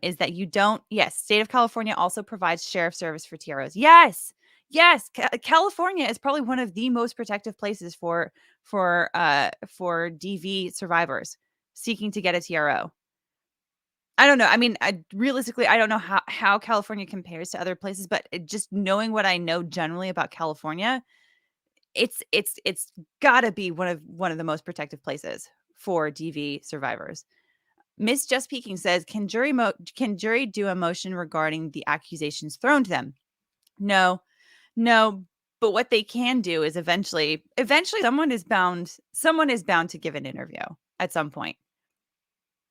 [SPEAKER 1] Is that you don't, yes, state of California also provides sheriff service for TROs. Yes. California is probably one of the most protective places for DV survivors seeking to get a TRO. I don't know. I mean, realistically, I don't know how California compares to other places, but just knowing what I know generally about California, it's got to be one of the most protective places for DV survivors. Miss Just Peeking says, can jury do a motion regarding the accusations thrown to them? No, but what they can do is eventually someone is bound to give an interview at some point.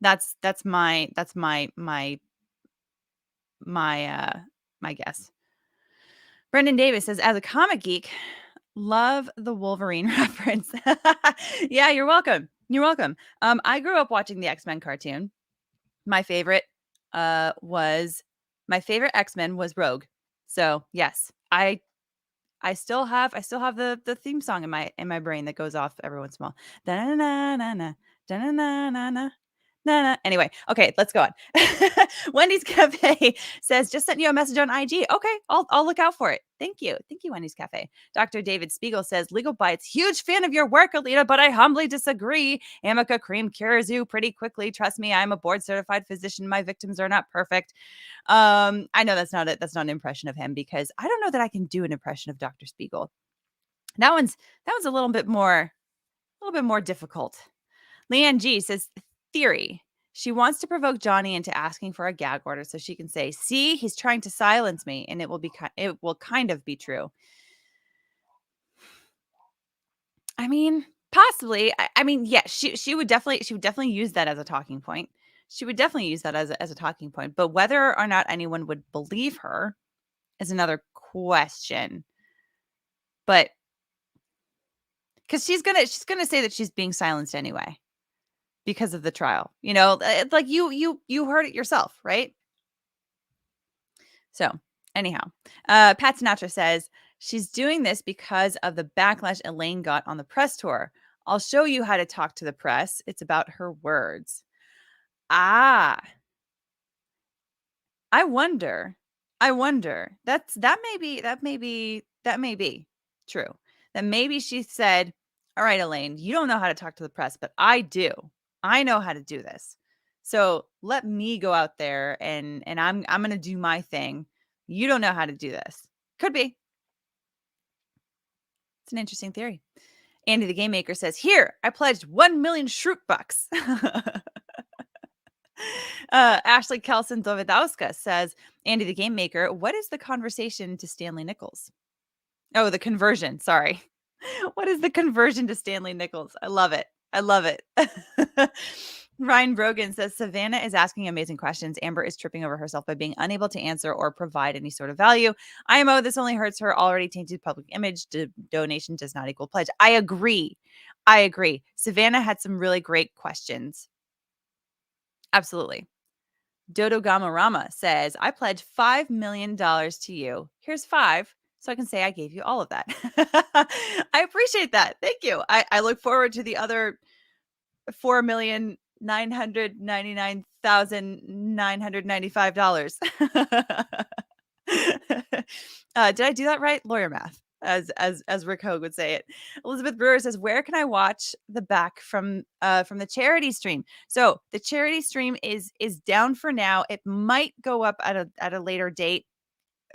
[SPEAKER 1] That's my my guess. Brendan Davis says, as a comic geek, love the Wolverine reference. Yeah, you're welcome. You're welcome. I grew up watching the X-Men cartoon. My favorite X-Men was Rogue. So yes, I still have the theme song in my brain that goes off every once in a while. Da-na-na-na-na, da-na-na-na-na, na-na. Anyway, okay, let's go on. Wendy's Cafe says, just sent you a message on IG. Okay, I'll look out for it. Thank you, Wendy's Cafe. Dr. David Spiegel says, Legalbytes, huge fan of your work, Alita, but I humbly disagree. Amica cream cures you pretty quickly. Trust me, I'm a board certified physician. My victims are not perfect. I know that's not an impression of him, because I don't know that I can do an impression of Dr. Spiegel. That one's a little bit more difficult. Leanne G says, theory. She wants to provoke Johnny into asking for a gag order so she can say, see, he's trying to silence me, and it will kind of be true. I mean, possibly. I mean, yeah, she would definitely use that as a talking point. She would definitely use that as a talking point. But whether or not anyone would believe her is another question. But because she's gonna say that she's being silenced anyway because of the trial. You know, it's like you heard it yourself, right? So anyhow, Pat Sinatra says she's doing this because of the backlash Elaine got on the press tour. I'll show you how to talk to the press. It's about her words. Ah, I wonder. That may be true. That maybe she said, all right, Elaine, you don't know how to talk to the press, but I do. I know how to do this. So let me go out there and I'm going to do my thing. You don't know how to do this. Could be. It's an interesting theory. Andy the Game Maker says, here, I pledged 1 million shroot bucks. Ashley Kelson Dovidowska says, Andy the Game Maker, what is the conversation to Stanley Nichols? Oh, the conversion. Sorry. What is the conversion to Stanley Nichols? I love it. Ryan Brogan says, Savannah is asking amazing questions. Amber is tripping over herself by being unable to answer or provide any sort of value. IMO, this only hurts her already tainted public image. Donation does not equal pledge. I agree. Savannah had some really great questions. Absolutely. Dodo Gamarama says, I pledge $5 million to you. Here's 5. So I can say I gave you all of that. I appreciate that. Thank you. I look forward to the other $4,999,995. Did I do that right? Lawyer math, as Rick Hogue would say it. Elizabeth Brewer says, where can I watch the back from the charity stream? So the charity stream is down for now. It might go up at a later date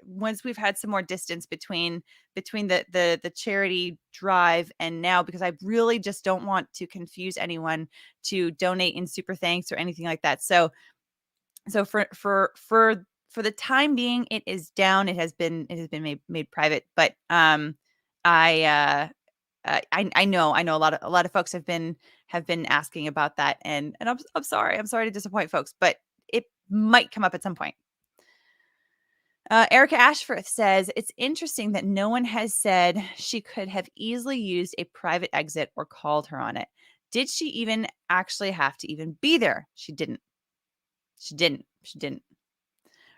[SPEAKER 1] once we've had some more distance between the charity drive and now, because I really just don't want to confuse anyone to donate in super thanks or anything like that. So for the time being, it is down. It has been made private, but I know a lot of folks have been asking about that, and I'm sorry to disappoint folks, but it might come up at some point. Erica Ashforth says, it's interesting that no one has said she could have easily used a private exit or called her on it. Did she even actually have to even be there? She didn't.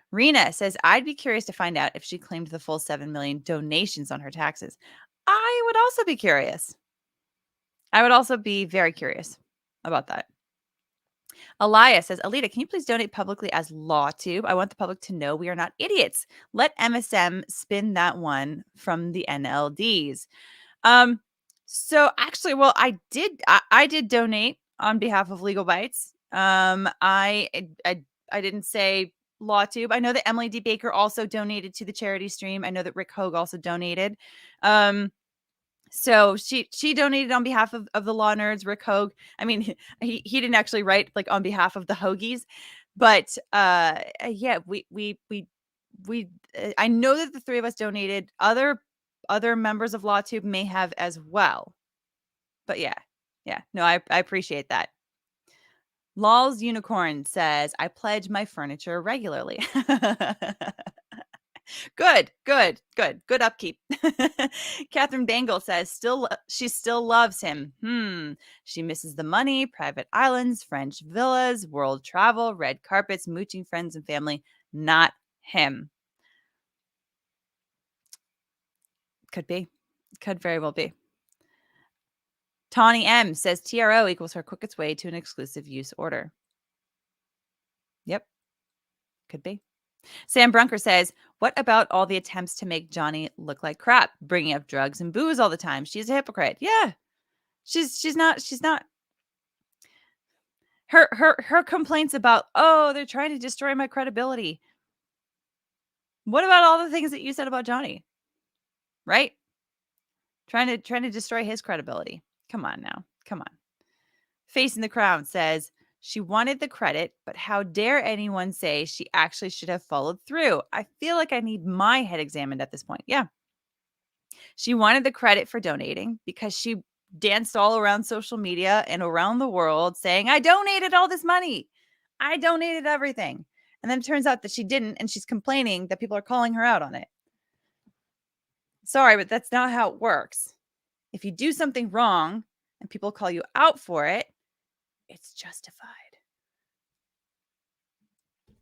[SPEAKER 1] Rena says, I'd be curious to find out if she claimed the full 7 million donations on her taxes. I would also be curious. I would also be very curious about that. Elias says, Alita, can you please donate publicly as LawTube? I want the public to know we are not idiots. Let MSM spin that one from the NLDs. So actually, well, I did donate on behalf of Legalbytes. I didn't say LawTube. I know that Emily D. Baker also donated to the charity stream. I know that Rick Hogue also donated. So she donated on behalf of the Law Nerds, Rick Hogue. I mean, he didn't actually write like on behalf of the Hoagies, but yeah, we I know that the three of us donated. Other members of LawTube may have as well. But yeah. No, I appreciate that. Law's Unicorn says, I pledge my furniture regularly. Good upkeep. Catherine Bangle says she still loves him. She misses the money, private islands, French villas, world travel, red carpets, mooching friends and family. Not him. Could be. Could very well be. Tawny M says TRO equals her quickest way to an exclusive use order. Yep. Could be. Sam Brunker says, what about all the attempts to make Johnny look like crap, bringing up drugs and booze all the time? She's a hypocrite. Yeah. She's not her complaints about, oh, they're trying to destroy my credibility. What about all the things that you said about Johnny? Right? Trying to destroy his credibility. Come on now. Come on. Facing the Crown says, she wanted the credit, but how dare anyone say she actually should have followed through? I feel like I need my head examined at this point. Yeah. She wanted the credit for donating because she danced all around social media and around the world saying, I donated all this money. I donated everything. And then it turns out that she didn't, and she's complaining that people are calling her out on it. Sorry, but that's not how it works. If you do something wrong and people call you out for it, it's justified.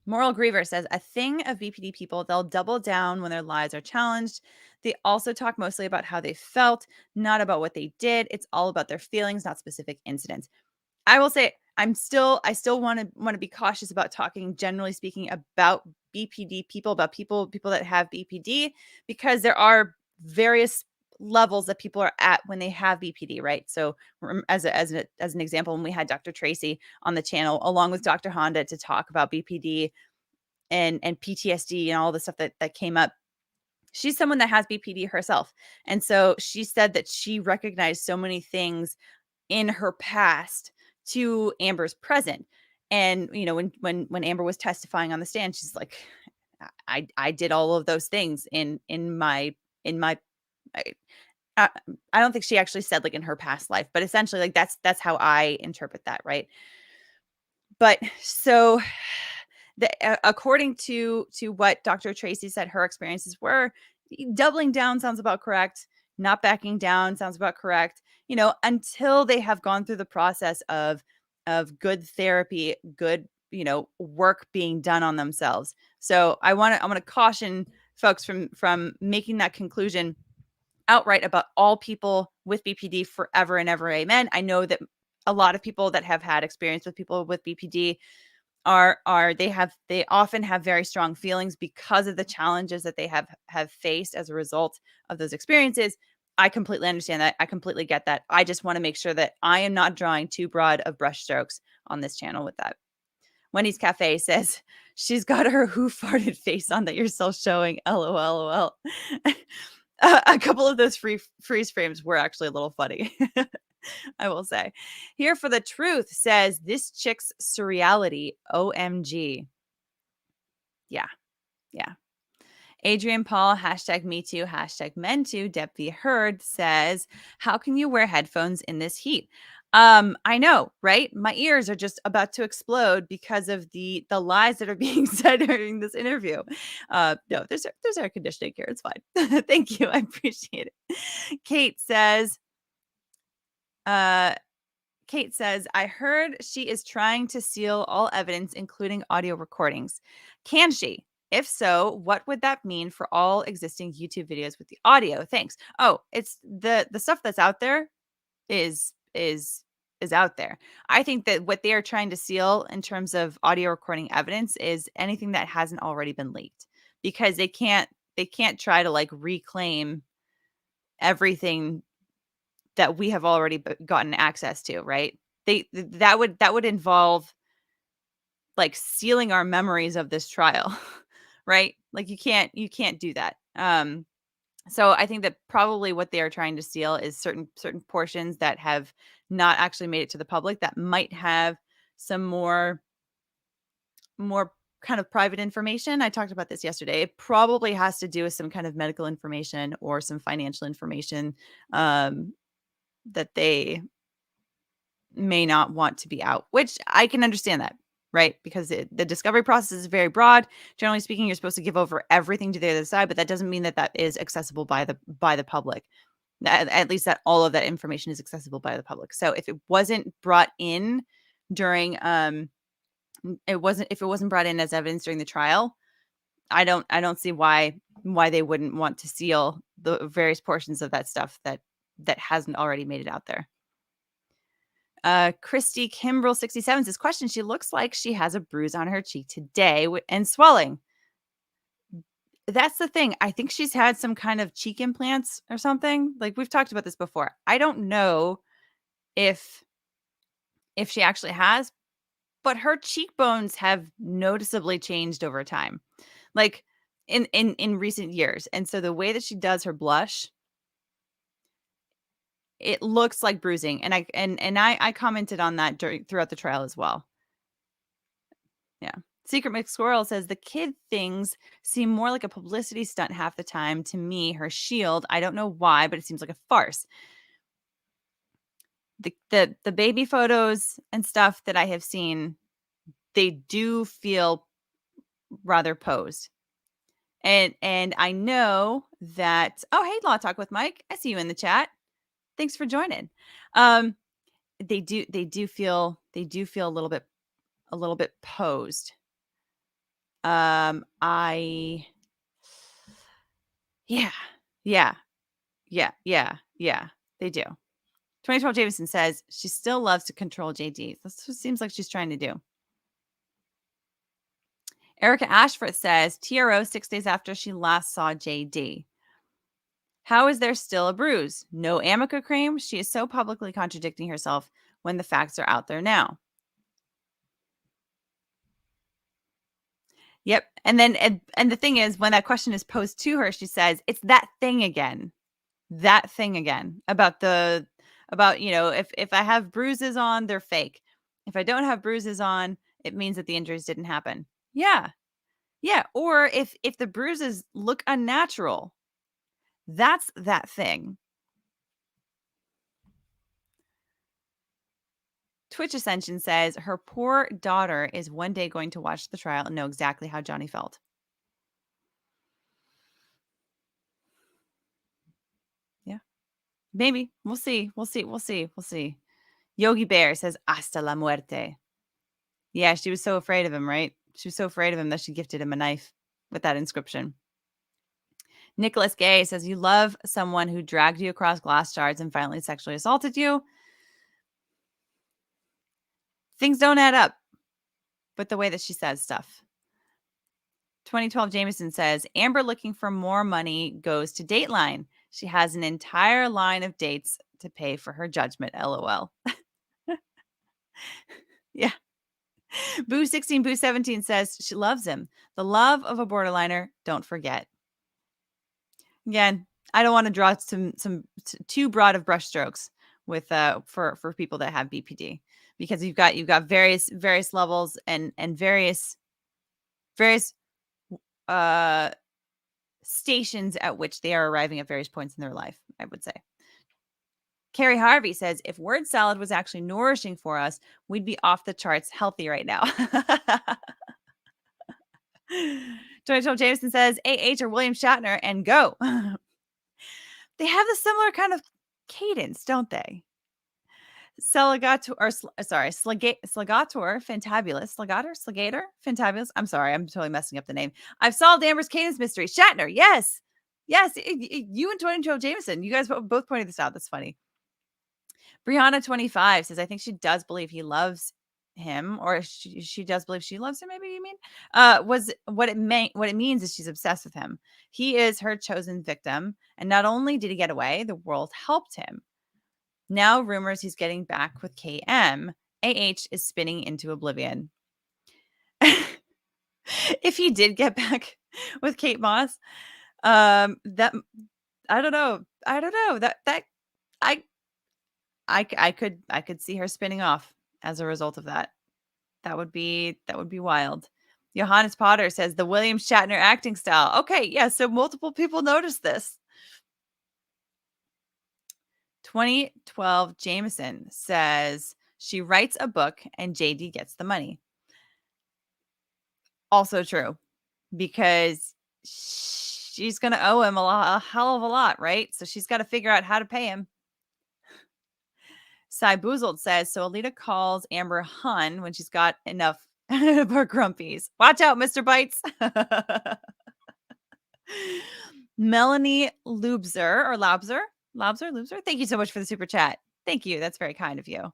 [SPEAKER 1] Moral Griever says, a thing of BPD people, they'll double down when their lives are challenged. They also talk mostly about how they felt, not about what they did. It's all about their feelings, not specific incidents. I will say I still want to be cautious about talking, generally speaking, about BPD people, about people that have BPD, because there are various levels that people are at when they have BPD, right? So as an example, when we had Dr. Tracy on the channel, along with Dr. Honda, to talk about BPD and PTSD and all the stuff that came up, she's someone that has BPD herself. And so she said that she recognized so many things in her past to Amber's present. And, you know, when Amber was testifying on the stand, she's like, I did all of those things in my I don't think she actually said like in her past life, but essentially like that's how I interpret that, right? But so according to what Dr. Tracy said her experiences were, doubling down sounds about correct. Not backing down sounds about correct. You know, until they have gone through the process of good therapy, good, you know, work being done on themselves. So I want to caution folks from making that conclusion outright about all people with BPD forever and ever. Amen. I know that a lot of people that have had experience with people with BPD they often have very strong feelings because of the challenges that they have faced as a result of those experiences. I completely understand that. I completely get that. I just want to make sure that I am not drawing too broad of brush strokes on this channel with that. Wendy's Cafe says she's got her who farted face on that you're still showing. LOL. A couple of those freeze frames were actually a little funny. I will say. Here for the Truth says, this chick's surreality. OMG. Yeah. Adrian Paul, hashtag me too, hashtag men too, Depp v. Heard says, how can you wear headphones in this heat? I know, right? My ears are just about to explode because of the lies that are being said during this interview. No, there's air conditioning here. It's fine. Thank you. I appreciate it. Kate says, I heard she is trying to seal all evidence, including audio recordings. Can she? If so, what would that mean for all existing YouTube videos with the audio? Thanks. Oh, it's the stuff that's out there is out there. I think that what they are trying to seal in terms of audio recording evidence is anything that hasn't already been leaked, because they can't try to like reclaim everything that we have already gotten access to, right? That would involve like sealing our memories of this trial, right? Like you can't do that. So I think that probably what they are trying to seal is certain portions that have not actually made it to the public that might have some more kind of private information. I talked about this yesterday. It probably has to do with some kind of medical information or some financial information that they may not want to be out, which I can understand that. right? Because the discovery process is very broad. Generally speaking, you're supposed to give over everything to the other side, but that doesn't mean that that is accessible by the public. At least that all of that information is accessible by the public. So if it wasn't brought in during if it wasn't brought in as evidence during the trial, I don't see why they wouldn't want to seal the various portions of that stuff that hasn't already made it out there. Christy Kimbrell 67 says, question, she looks like she has a bruise on her cheek today and swelling. That's the thing. I think she's had some kind of cheek implants or something. Like, we've talked about this before. I don't know if she actually has, but her cheekbones have noticeably changed over time, like in recent years. And so the way that she does her blush, it looks like bruising. And I commented on that throughout the trial as well. Yeah. Secret McSquirrel says the kid things seem more like a publicity stunt half the time. To me, her shield, I don't know why, but it seems like a farce. The baby photos and stuff that I have seen, they do feel rather posed. And I know that, oh, hey, Law Talk with Mike. I see you in the chat. Thanks for joining. They do feel a little bit posed. Yeah. 2012 Jameson says she still loves to control JD. That's what it seems like she's trying to do. Erica Ashford says TRO 6 days after she last saw JD. How is there still a bruise? No Amica cream? She is so publicly contradicting herself when the facts are out there now. Yep. And then, and the thing is, when that question is posed to her, she says, it's that thing again. That thing again about if I have bruises on, they're fake. If I don't have bruises on, it means that the injuries didn't happen. Yeah. Yeah. Or if the bruises look unnatural, that's that thing. Twitch Ascension says her poor daughter is one day going to watch the trial and know exactly how Johnny felt. Yeah. Maybe. We'll see. Yogi Bear says hasta la muerte. Yeah, she was so afraid of him, right? She was so afraid of him that she gifted him a knife with that inscription. Nicholas Gay says, you love someone who dragged you across glass shards and violently sexually assaulted you. Things don't add up, but the way that she says stuff. 2012 Jameson says, Amber looking for more money goes to Dateline. She has an entire line of dates to pay for her judgment, LOL. Yeah. Boo 16, Boo 17 says she loves him. The love of a borderliner, don't forget. Again, I don't want to draw some too broad of brushstrokes with for people that have BPD, because you've got various levels and various stations at which they are arriving at various points in their life, I would say. Carrie Harvey says, if word salad was actually nourishing for us, we'd be off the charts healthy right now. 2012 Jameson says, AH or William Shatner and go. They have a similar kind of cadence, don't they? Slagator Fantabulous. I'm sorry, I'm totally messing up the name. I've solved Amber's cadence mystery. Shatner, yes. You and 2012 Jameson, you guys both pointed this out. That's funny. Brianna 25 says, I think she does believe he loves him, or she does believe she loves him. Maybe you mean was what it means is she's obsessed with him. He is her chosen victim, and not only did he get away, the world helped him. Now rumors he's getting back with KM. AH is spinning into oblivion. If he did get back with Kate Moss, that I don't know that I could see her spinning off as a result of that. That would be wild. Johannes Potter says the William Shatner acting style. Okay, yeah, so multiple people noticed this. 2012 Jameson says she writes a book and JD gets the money. Also true, because she's going to owe him a hell of a lot, right? So she's got to figure out how to pay him. Cy Boozled says, so Alita calls Amber Hun when she's got enough of her grumpies. Watch out, Mr. Bites. Melanie Lubzer or Lobzer. Thank you so much for the super chat. Thank you. That's very kind of you.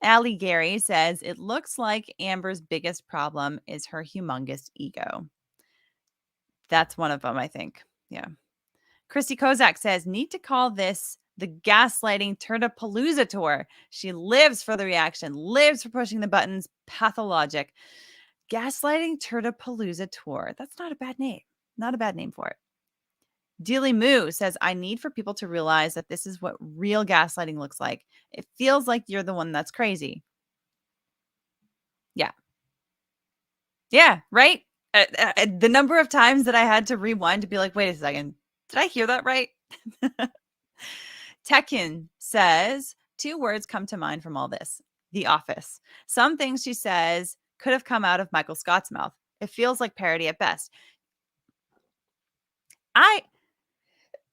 [SPEAKER 1] Allie Gary says, it looks like Amber's biggest problem is her humongous ego. That's one of them, I think. Yeah. Christy Kozak says, need to call this the gaslighting Turdapalooza tour. She lives for the reaction, lives for pushing the buttons. Pathologic. Gaslighting Turdapalooza tour. That's not a bad name. Not a bad name for it. Dealy Moo says, I need for people to realize that this is what real gaslighting looks like. It feels like you're the one that's crazy. Yeah. Yeah, right? The number of times that I had to rewind to be like, wait a second, did I hear that right? Tekken says, 2 words come to mind from all this. The Office. Some things she says could have come out of Michael Scott's mouth. It feels like parody at best.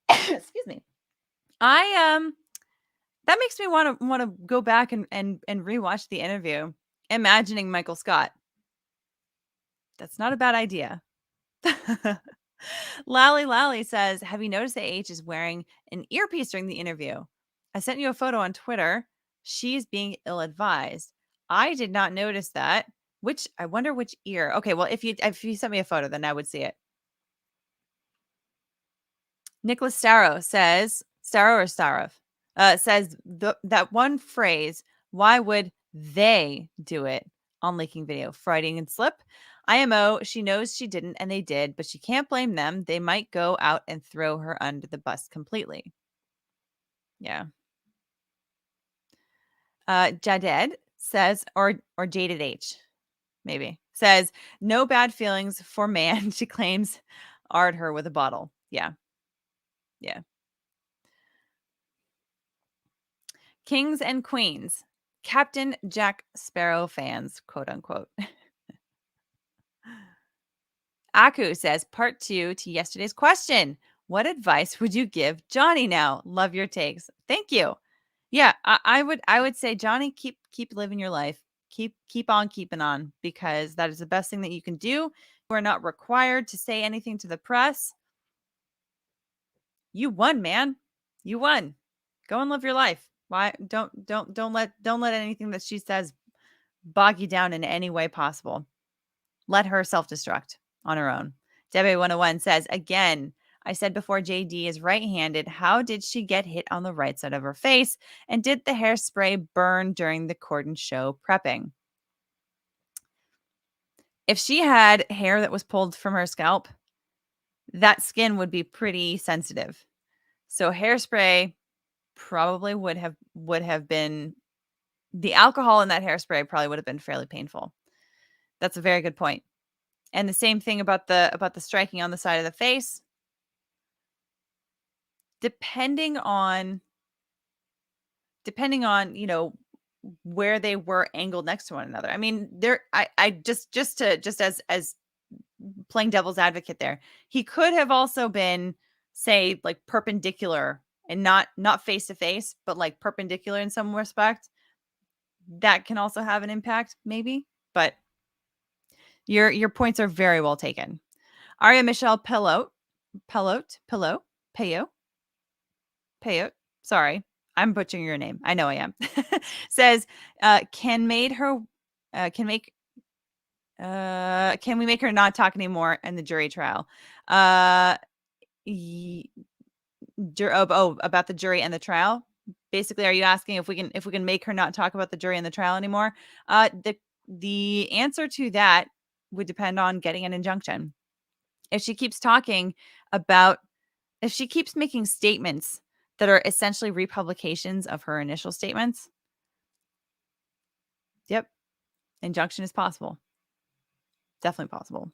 [SPEAKER 1] Excuse me. That makes me want to go back and rewatch the interview, imagining Michael Scott. That's not a bad idea. Lally says, have you noticed that H is wearing an earpiece during the interview? I sent you a photo on Twitter. She's being ill-advised. I did not notice that. I wonder which ear. Okay, well, if you sent me a photo, then I would see it. Nicholas Starrow says, says that one phrase, why would they do it on leaking video? Frighting and slip. IMO, she knows she didn't and they did, but she can't blame them. They might go out and throw her under the bus completely. Yeah. Jaded says, or Jaded H, maybe, says, no bad feelings for man. She claims ard her with a bottle. Yeah. Yeah. Kings and Queens. Captain Jack Sparrow fans, quote unquote. Aku says, part 2 to yesterday's question. What advice would you give Johnny now? Love your takes. Thank you. Yeah, I would say, Johnny, keep living your life. Keep on keeping on, because that is the best thing that you can do. You are not required to say anything to the press. You won, man. You won. Go and live your life. Why don't let anything that she says bog you down in any way possible. Let her self-destruct on her own. Debbie 101 says, again, I said before, JD is right-handed. How did she get hit on the right side of her face? And did the hairspray burn during the Corden show prepping? If she had hair that was pulled from her scalp, that skin would be pretty sensitive. So hairspray probably would have been, the alcohol in that hairspray probably would have been fairly painful. That's a very good point. And the same thing about the striking on the side of the face. Depending on, where they were angled next to one another. I mean, I just as playing devil's advocate there, he could have also been, say, like perpendicular and not face to face, but like perpendicular in some respect. That can also have an impact, maybe. But your points are very well taken. Aria Michelle Peyote. Sorry, I'm butchering your name. I know I am. Says, can we make her not talk anymore in the jury trial? About the jury and the trial. Basically, are you asking if we can make her not talk about the jury and the trial anymore? The answer to that would depend on getting an injunction. If she keeps making statements that are essentially republications of her initial statements, yep, injunction is possible. Definitely possible.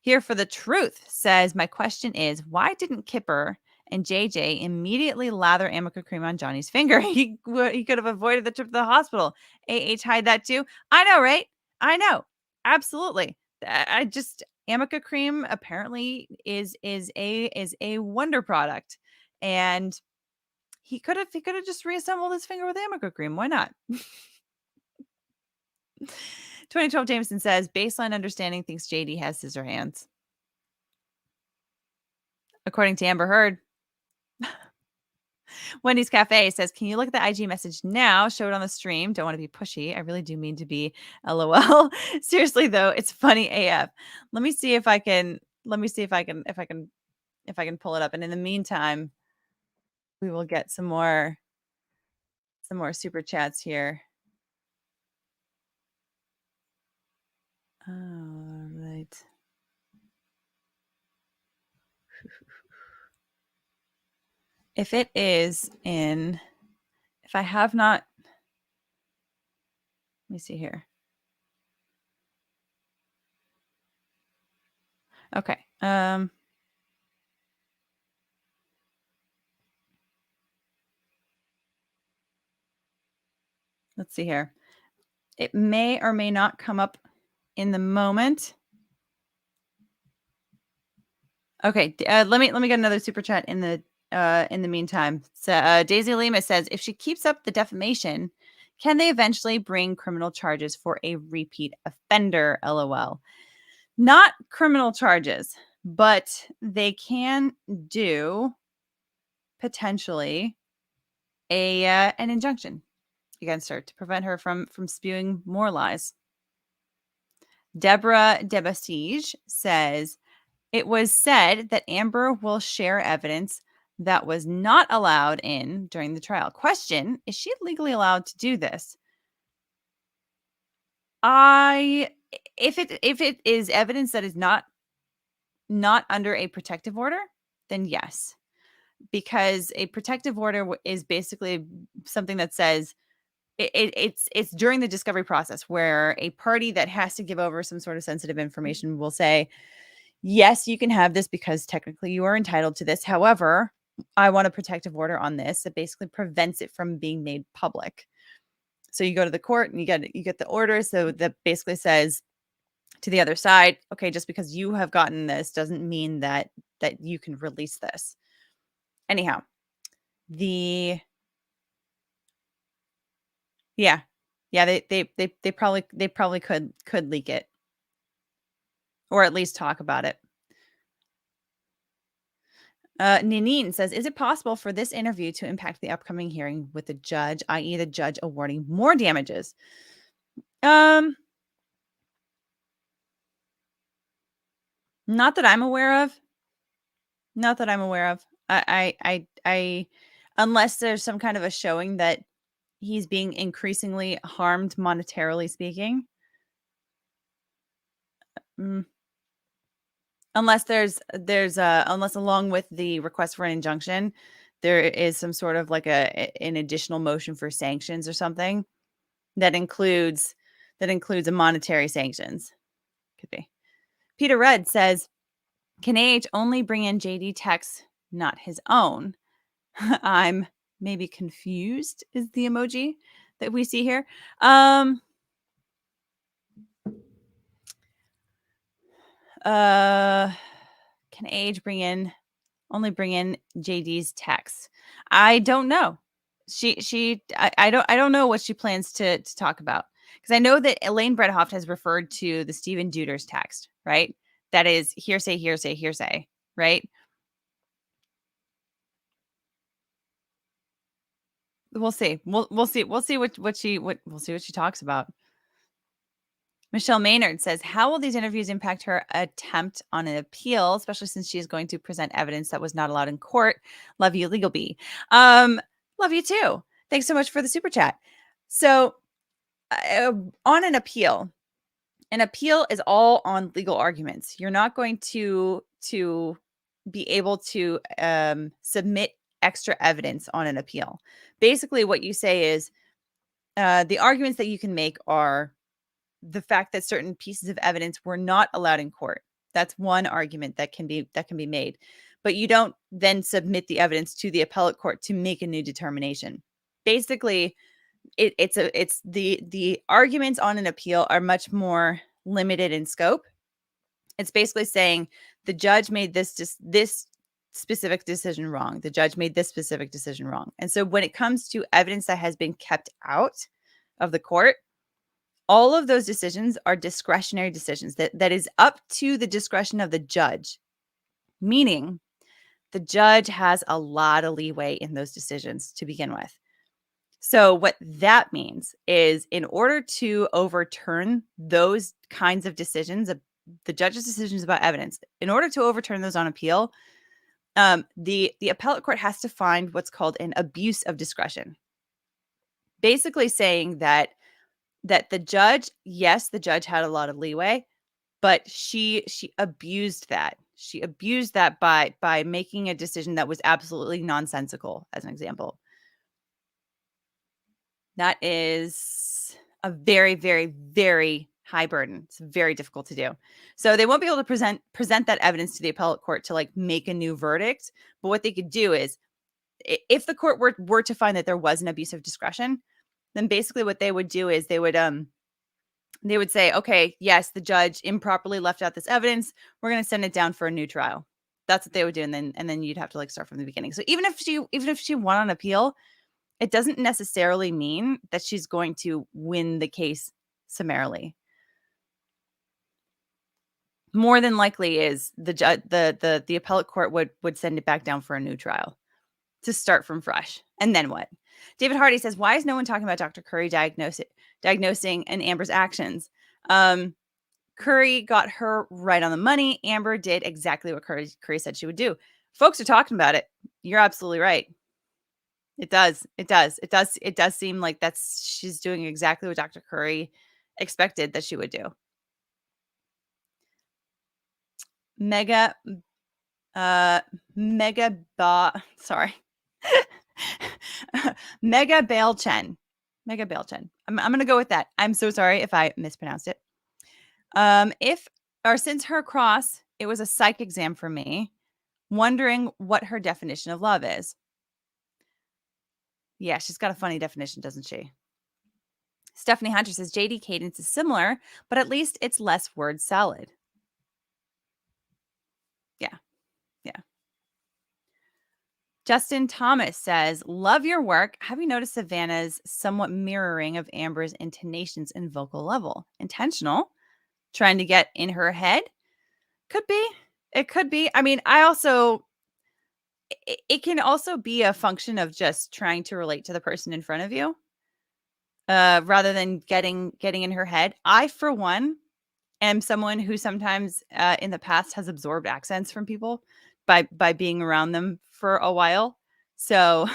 [SPEAKER 1] Here for the truth says, my question is, why didn't Kipper and JJ immediately lather Amica cream on Johnny's finger? He could have avoided the trip to the hospital. AH hide that too. I know, right? I know. Absolutely. I just Amica cream apparently is a wonder product, and he could have just reassembled his finger with Amica cream. Why not? 2012 Jameson says baseline understanding thinks JD has scissor hands. According to Amber Heard, Wendy's Cafe says, can you look at the IG message now? Show it on the stream. Don't want to be pushy. I really do mean to be LOL. Seriously though, it's funny AF. Let me see if I can pull it up. And in the meantime, we will get some more super chats here. All right. If I have not, let me see here. Okay. Let's see here. It may or may not come up in the moment. Okay. Let me get another super chat in the meantime. So, Daisy Lima says, if she keeps up the defamation, can they eventually bring criminal charges for a repeat offender? LOL. Not criminal charges, but they can do potentially an injunction against her to prevent her from spewing more lies. Deborah Debasige says, it was said that Amber will share evidence that was not allowed in during the trial. Question, is she legally allowed to do this? If it is evidence that is not under a protective order, then yes. Because a protective order is basically something that says it's during the discovery process where a party that has to give over some sort of sensitive information will say, yes, you can have this because technically you are entitled to this. However, I want a protective order on this that basically prevents it from being made public. So you go to the court and you get the order. So that basically says to the other side, okay, just because you have gotten this doesn't mean that you can release this. Anyhow, they probably could leak it, or at least talk about it. Ninine says, is it possible for this interview to impact the upcoming hearing with the judge, i.e. the judge awarding more damages? Not that I'm aware of. I unless there's some kind of a showing that he's being increasingly harmed monetarily speaking. Unless unless along with the request for an injunction, there is some sort of like an additional motion for sanctions or something that includes a monetary sanctions. Could be. Peter Red says, can AH only bring in JD texts, not his own? I'm maybe confused is the emoji that we see here. Can AH only bring in JD's texts? I don't know. I don't know what she plans to talk about, because I know that Elaine Bredehoft has referred to the Stephen Deuter's text, right? That is hearsay, hearsay, hearsay, right? We'll see. We'll see what she talks about. Michelle Maynard says, how will these interviews impact her attempt on an appeal, especially since she is going to present evidence that was not allowed in court? Love you, Legal B. Love you too. Thanks so much for the super chat. So on an appeal is all on legal arguments. You're not going to be able to submit extra evidence on an appeal. Basically, what you say is the arguments that you can make are the fact that certain pieces of evidence were not allowed in court. That's one argument that can be made. But you don't then submit the evidence to the appellate court to make a new determination. Basically, it's the arguments on an appeal are much more limited in scope It's basically saying the judge made this specific decision wrong. The judge made this specific decision wrong. And so when it comes to evidence that has been kept out of the court, all of those decisions are discretionary decisions that is up to the discretion of the judge, meaning the judge has a lot of leeway in those decisions to begin with. So what that means is in order to overturn those kinds of decisions, the judge's decisions about evidence, in order to overturn those on appeal, the appellate court has to find what's called an abuse of discretion. Basically saying that the judge, yes, the judge had a lot of leeway, but she abused that. She abused that by making a decision that was absolutely nonsensical, as an example. That is a very, very, very high burden. It's very difficult to do. So they won't be able to present that evidence to the appellate court to like make a new verdict. But what they could do is, if the court were to find that there was an abuse of discretion, then basically what they would do is they would say, okay, yes, the judge improperly left out this evidence. We're going to send it down for a new trial. That's what they would do, and then you'd have to like start from the beginning. So even if she won on appeal, it doesn't necessarily mean that she's going to win the case summarily. More than likely is the appellate court would send it back down for a new trial to start from fresh. And then what? David Hardy says, why is no one talking about Dr. Curry diagnosing and Amber's actions? Curry got her right on the money. Amber did exactly what Curry said she would do. Folks are talking about it. You're absolutely right. It does seem like she's doing exactly what Dr. Curry expected that she would do. Mega Bail Chen. I'm going to go with that. I'm so sorry if I mispronounced it. Since her cross, it was a psych exam for me, wondering what her definition of love is. Yeah, she's got a funny definition, doesn't she? Stephanie Hunter says JD cadence is similar, but at least it's less word salad. Yeah. Justin Thomas says, love your work. Have you noticed Savannah's somewhat mirroring of Amber's intonations and vocal level? Intentional? Trying to get in her head? Could be. It could be. I mean, it can also be a function of just trying to relate to the person in front of you, rather than getting in her head. I, for one, am someone who sometimes in the past has absorbed accents from people by being around them for a while. So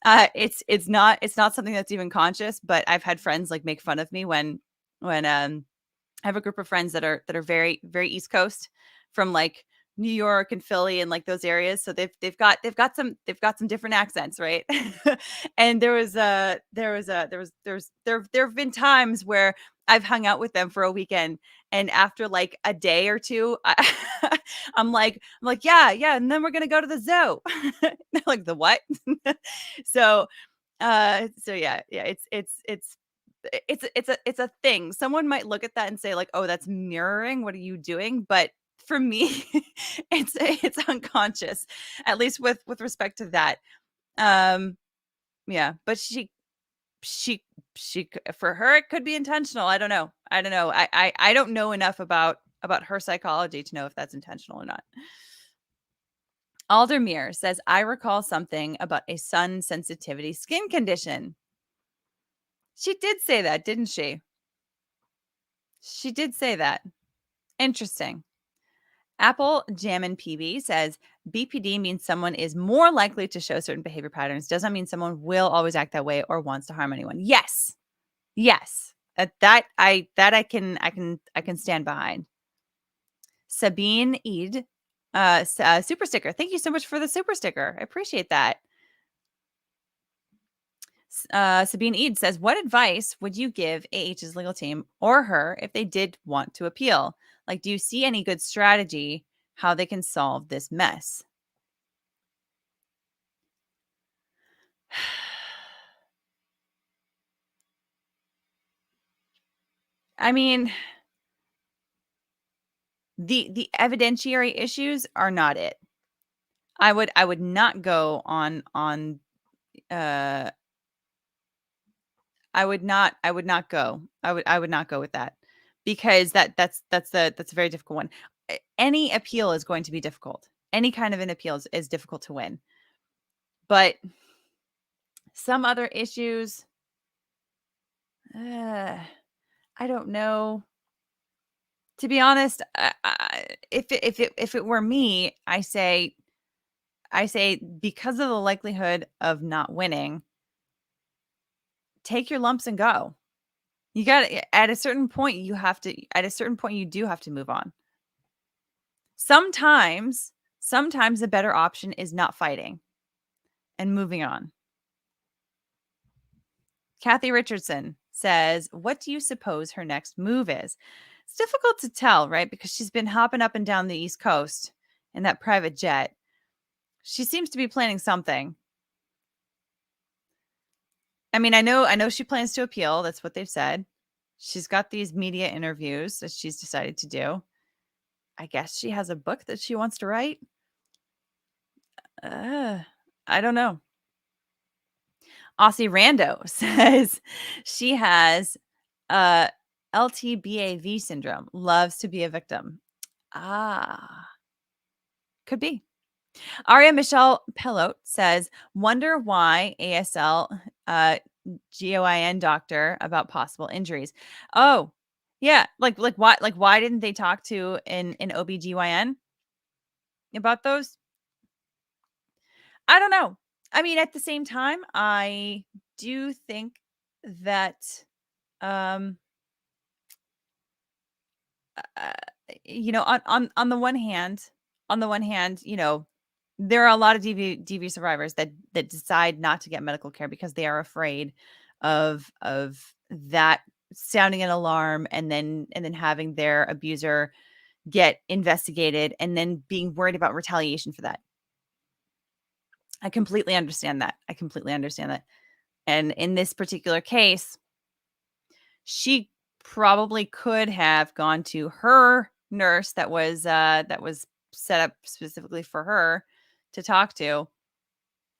[SPEAKER 1] it's not something that's even conscious, but I've had friends like make fun of me when I have a group of friends that are very, very East Coast, from like New York and Philly and like those areas. So they've got some different accents, right? And there have been times where I've hung out with them for a weekend, and after like a day or two, I'm like, yeah, and then we're gonna go to the zoo. They're like, the what? So yeah, it's a thing. Someone might look at that and say like, oh, that's mirroring. What are you doing? But for me, it's unconscious, at least with respect to that. Yeah, but she for her, it could be intentional. I don't know. I don't know enough about her psychology to know if that's intentional or not. Aldermere says, I recall something about a sun sensitivity skin condition. She did say that, didn't she? She did say that. Interesting. Apple Jammin' PB says, BPD means someone is more likely to show certain behavior patterns. Does not mean someone will always act that way or wants to harm anyone. Yes. That I can stand behind. Sabine Eid, super sticker. Thank you so much for the super sticker. I appreciate that. Sabine Eid says, what advice would you give AH's legal team or her if they did want to appeal? Like, do you see any good strategy how they can solve this mess? I mean, The evidentiary issues are not it. I would not go on uh I would not go. I would not go with that, because that's a very difficult one. Any appeal is going to be difficult. Any kind of an appeal is difficult to win. But some other issues, I don't know. To be honest, if it were me, I say because of the likelihood of not winning, take your lumps and go. You got to, at a certain point you do have to move on. Sometimes the better option is not fighting and moving on. Kathy Richardson says, what do you suppose her next move is? It's difficult to tell, right? Because she's been hopping up and down the East Coast in that private jet. She seems to be planning something. I mean, I know she plans to appeal. That's what they've said. She's got these media interviews that she's decided to do. I guess she has a book that she wants to write. I don't know. Aussie Rando says she has LTBAV syndrome, loves to be a victim. Could be. Aria Michelle Pelot says, wonder why ASL GYN doctor about possible injuries. Oh, yeah. Like why didn't they talk to an OBGYN about those? I don't know. I mean, at the same time, I do think that you know, on the one hand, you know, there are a lot of DV survivors that decide not to get medical care because they are afraid of that sounding an alarm and then having their abuser get investigated and then being worried about retaliation for that. I completely understand that. And in this particular case, she probably could have gone to her nurse that was set up specifically for her to talk to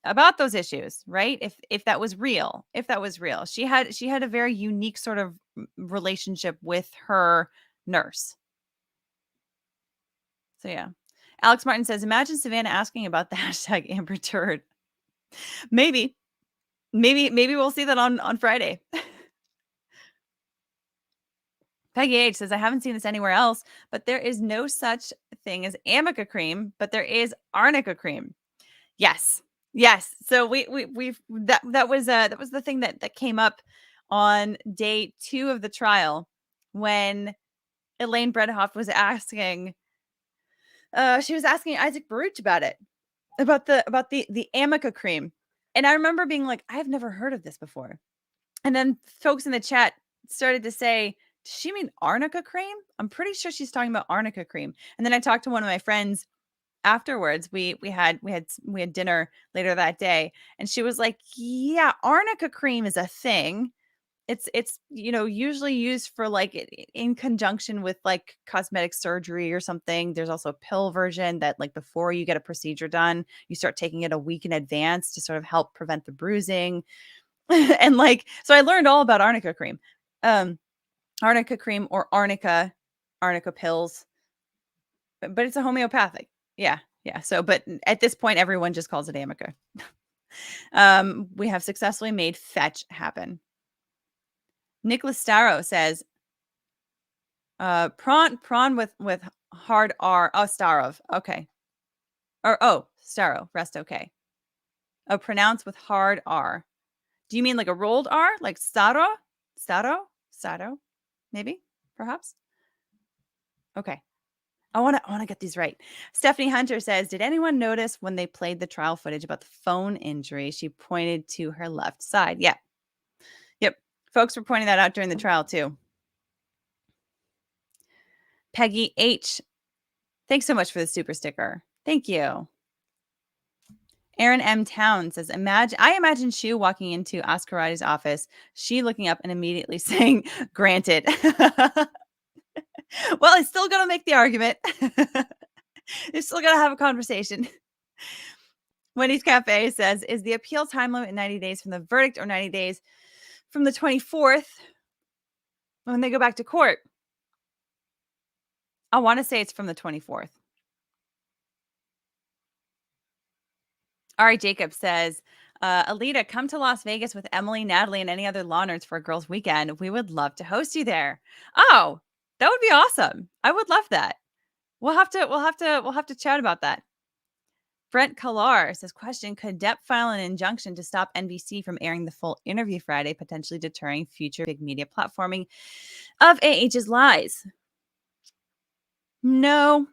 [SPEAKER 1] about those issues, right? If that was real, she had a very unique sort of relationship with her nurse. So yeah. Alex Martin says, imagine Savannah asking about the hashtag Amber Turd. Maybe we'll see that on Friday. Peggy H says, I haven't seen this anywhere else, but there is no such thing as Amica cream, but there is arnica cream. Yes. So that was the thing that came up on day 2 of the trial when Elaine Bredehoft was asking Isaac Baruch about it, about the Amica cream. And I remember being like, I've never heard of this before. And then folks in the chat started to say, does she mean arnica cream? I'm pretty sure she's talking about arnica cream. And then I talked to one of my friends afterwards. We had dinner later that day, and she was like, yeah, arnica cream is a thing. It's you know, usually used for like in conjunction with like cosmetic surgery or something. There's also a pill version that like before you get a procedure done, you start taking it a week in advance to sort of help prevent the bruising. And like, so I learned all about arnica cream. Arnica cream or arnica pills. But it's a homeopathic. Yeah. So, but at this point, everyone just calls it Amica. We have successfully made fetch happen. Nicholas Starrow says, prawn with hard R. Oh, Starov. Okay. Or, Starrow. Rest okay. Oh, pronounce with hard R. Do you mean like a rolled R? Like Staro? Maybe? Perhaps? Okay. I want to get these right. Stephanie Hunter says, did anyone notice when they played the trial footage about the phone injury? She pointed to her left side. Yeah. Yep. Folks were pointing that out during the trial too. Peggy H. Thanks so much for the super sticker. Thank you. Aaron M. Town says, I imagine Shu walking into Azcarate's office, she looking up and immediately saying, granted. Well, it's still gonna make the argument. They're still gonna have a conversation. Wendy's Cafe says, is the appeal time limit 90 days from the verdict or 90 days from the 24th when they go back to court? I want to say it's from the 24th. Ari Jacob says, Alita, come to Las Vegas with Emily, Natalie, and any other law nerds for a girls' weekend. We would love to host you there. Oh, that would be awesome. I would love that. We'll have to chat about that. Brent Kalar says, question, could Depp file an injunction to stop NBC from airing the full interview Friday, potentially deterring future big media platforming of AH's lies? No,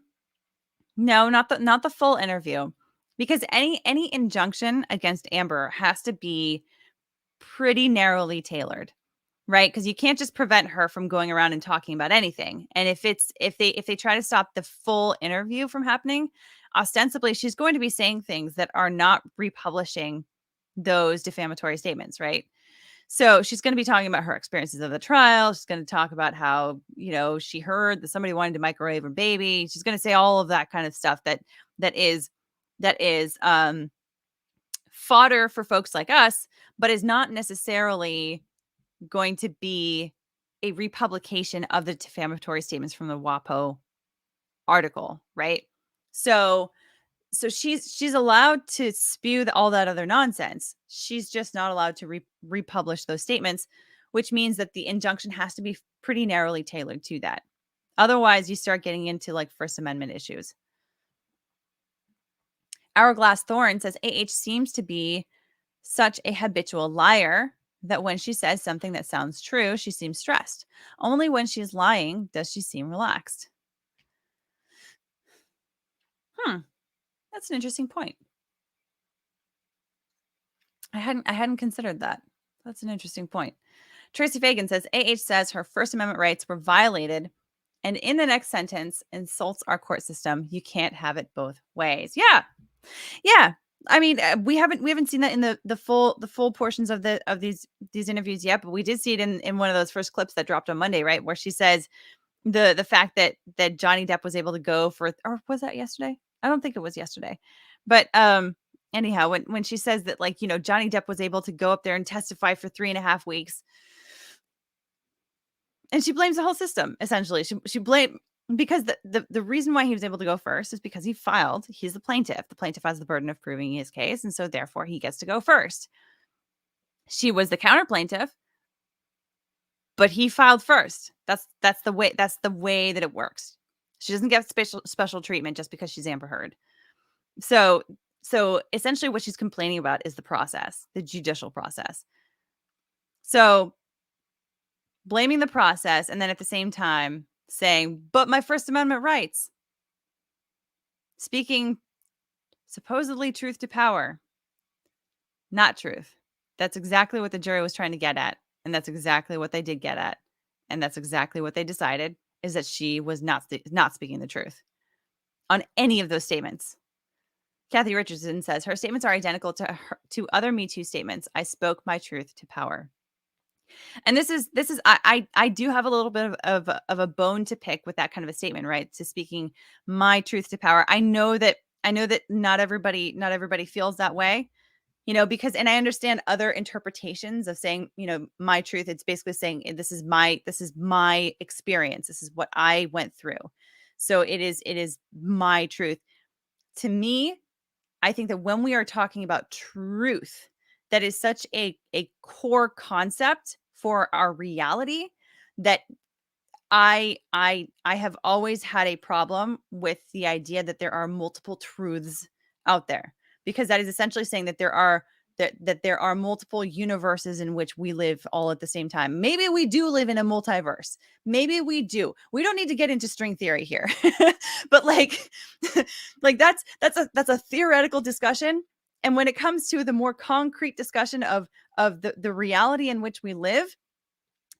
[SPEAKER 1] not the full interview. Because any injunction against Amber has to be pretty narrowly tailored, right? Because you can't just prevent her from going around and talking about anything. And if they try to stop the full interview from happening, ostensibly she's going to be saying things that are not republishing those defamatory statements, right? So she's going to be talking about her experiences of the trial. She's going to talk about how, she heard that somebody wanted to microwave her baby. She's going to say all of that kind of stuff that is fodder for folks like us, but is not necessarily going to be a republication of the defamatory statements from the WAPO article, right? So she's allowed to spew all that other nonsense. She's just not allowed to republish those statements, which means that the injunction has to be pretty narrowly tailored to that. Otherwise, you start getting into like First Amendment issues. Hourglass Thorn says, AH seems to be such a habitual liar that when she says something that sounds true, she seems stressed. Only when she's lying does she seem relaxed. That's an interesting point. I hadn't considered that. That's an interesting point. Tracy Fagan says, AH says her First Amendment rights were violated, and in the next sentence insults our court system. You can't have it both ways. Yeah. I mean, we haven't seen that in the full portions of these interviews yet, but we did see it in one of those first clips that dropped on Monday, right? Where she says the fact that Johnny Depp was able to go for, or was that yesterday? I don't think it was yesterday, but anyhow, when she says that, like, Johnny Depp was able to go up there and testify for 3.5 weeks, and she blames the whole system. Essentially, she blamed, because the reason why he was able to go first is because he's the plaintiff. The plaintiff has the burden of proving his case, and so therefore he gets to go first. She was the counter plaintiff, but he filed first. That's the way that it works. She doesn't get special treatment just because she's Amber Heard. So essentially what she's complaining about is the process, the judicial process. So blaming the process, and then at the same time saying, but my First Amendment rights. Speaking supposedly truth to power. Not truth. That's exactly what the jury was trying to get at. And that's exactly what they did get at. And that's exactly what they decided, is that she was not speaking the truth on any of those statements. Kathy Richardson says her statements are identical to other Me Too statements. I spoke my truth to power. And this is I do have a little bit of a bone to pick with that kind of a statement, right? To speaking my truth to power. I know that not everybody feels that way, because, and I understand other interpretations of saying, my truth. It's basically saying this is my experience. This is what I went through. So it is my truth. To me, I think that when we are talking about truth, that is such a core concept for our reality that I have always had a problem with the idea that there are multiple truths out there, because that is essentially saying that there are multiple universes in which we live all at the same time. Maybe we do live in a multiverse. Maybe we do. We don't need to get into string theory here, but like that's a theoretical discussion. And when it comes to the more concrete discussion of the reality in which we live,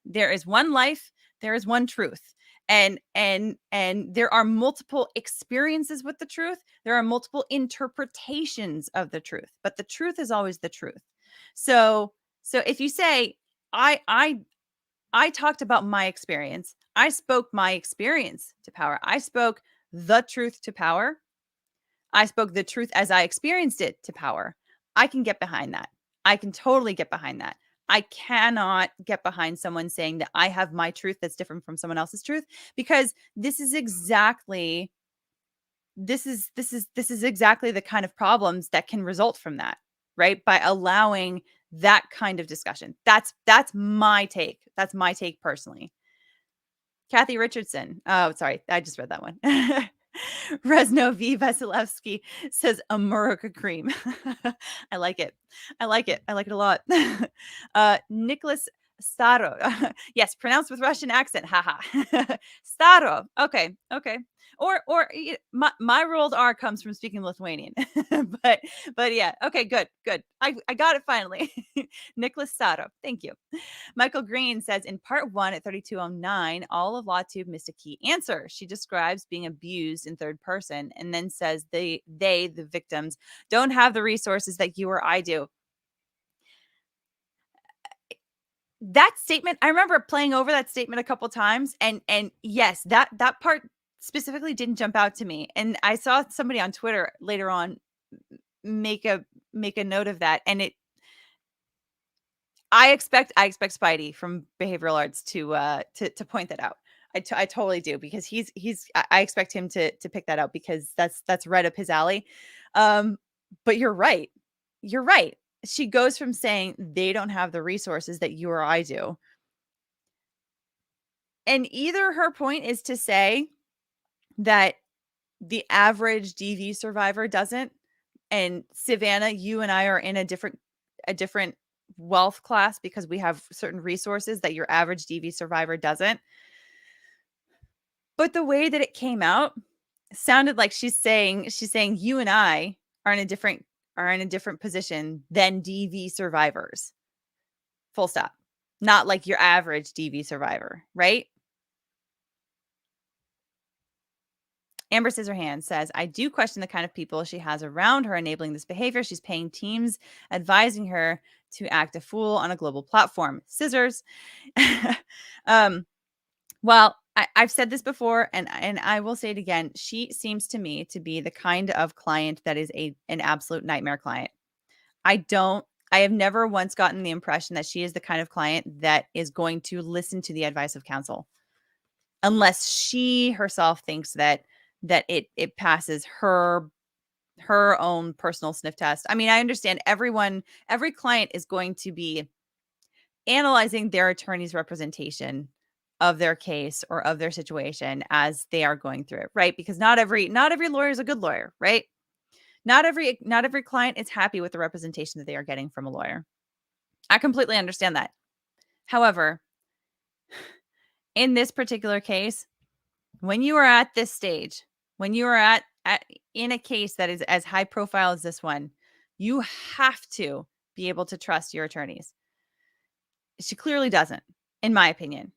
[SPEAKER 1] there is one life, there is one truth. And there are multiple experiences with the truth. There are multiple interpretations of the truth, but the truth is always the truth. So if you say, I talked about my experience, I spoke my experience to power. I spoke the truth to power. I spoke the truth as I experienced it to power. I can get behind that. I can totally get behind that. I cannot get behind someone saying that I have my truth that's different from someone else's truth, because this is exactly the kind of problems that can result from that, right? By allowing that kind of discussion. That's my take. That's my take personally. Kathy Richardson. Oh, sorry. I just read that one. Resno V. Vasilevsky says Amurica cream. I like it. I like it. I like it a lot. Nicholas Staro. Yes, pronounced with Russian accent. Haha. Staro. Okay. Okay. My rolled R comes from speaking Lithuanian. but yeah. Okay, good. I got it finally. Nicholas Staro. Thank you. Michael Green says in part 1 at 3209, all of LawTube missed a key answer. She describes being abused in third person and then says the victims, don't have the resources that you or I do. That statement, I remember playing over that statement a couple times, and yes, that part specifically didn't jump out to me. And I saw somebody on Twitter later on make a note of that, and I expect Spidey from behavioral arts to point that out. I totally do, because I expect him to pick that out, because that's right up his alley. But you're right. You're right. She goes from saying they don't have the resources that you or I do. And either her point is to say that the average DV survivor doesn't, and Savannah, you and I are in a different wealth class because we have certain resources that your average DV survivor doesn't. But the way that it came out sounded like she's saying you and I are in a different position than DV survivors. Full stop. Not like your average DV survivor, right? Amber Scissorhands says, I do question the kind of people she has around her enabling this behavior. She's paying teams advising her to act a fool on a global platform. Scissors. Well, I've said this before, and I will say it again. She seems to me to be the kind of client that is an absolute nightmare client. I have never once gotten the impression that she is the kind of client that is going to listen to the advice of counsel, unless she herself thinks that it passes her own personal sniff test. I mean, I understand every client is going to be analyzing their attorney's representation of their case or of their situation as they are going through it, right? Because not every lawyer is a good lawyer, right? Not every client is happy with the representation that they are getting from a lawyer. I completely understand that. However, in this particular case, when you are at this stage, when you are in a case that is as high profile as this one, you have to be able to trust your attorneys. She clearly doesn't, in my opinion.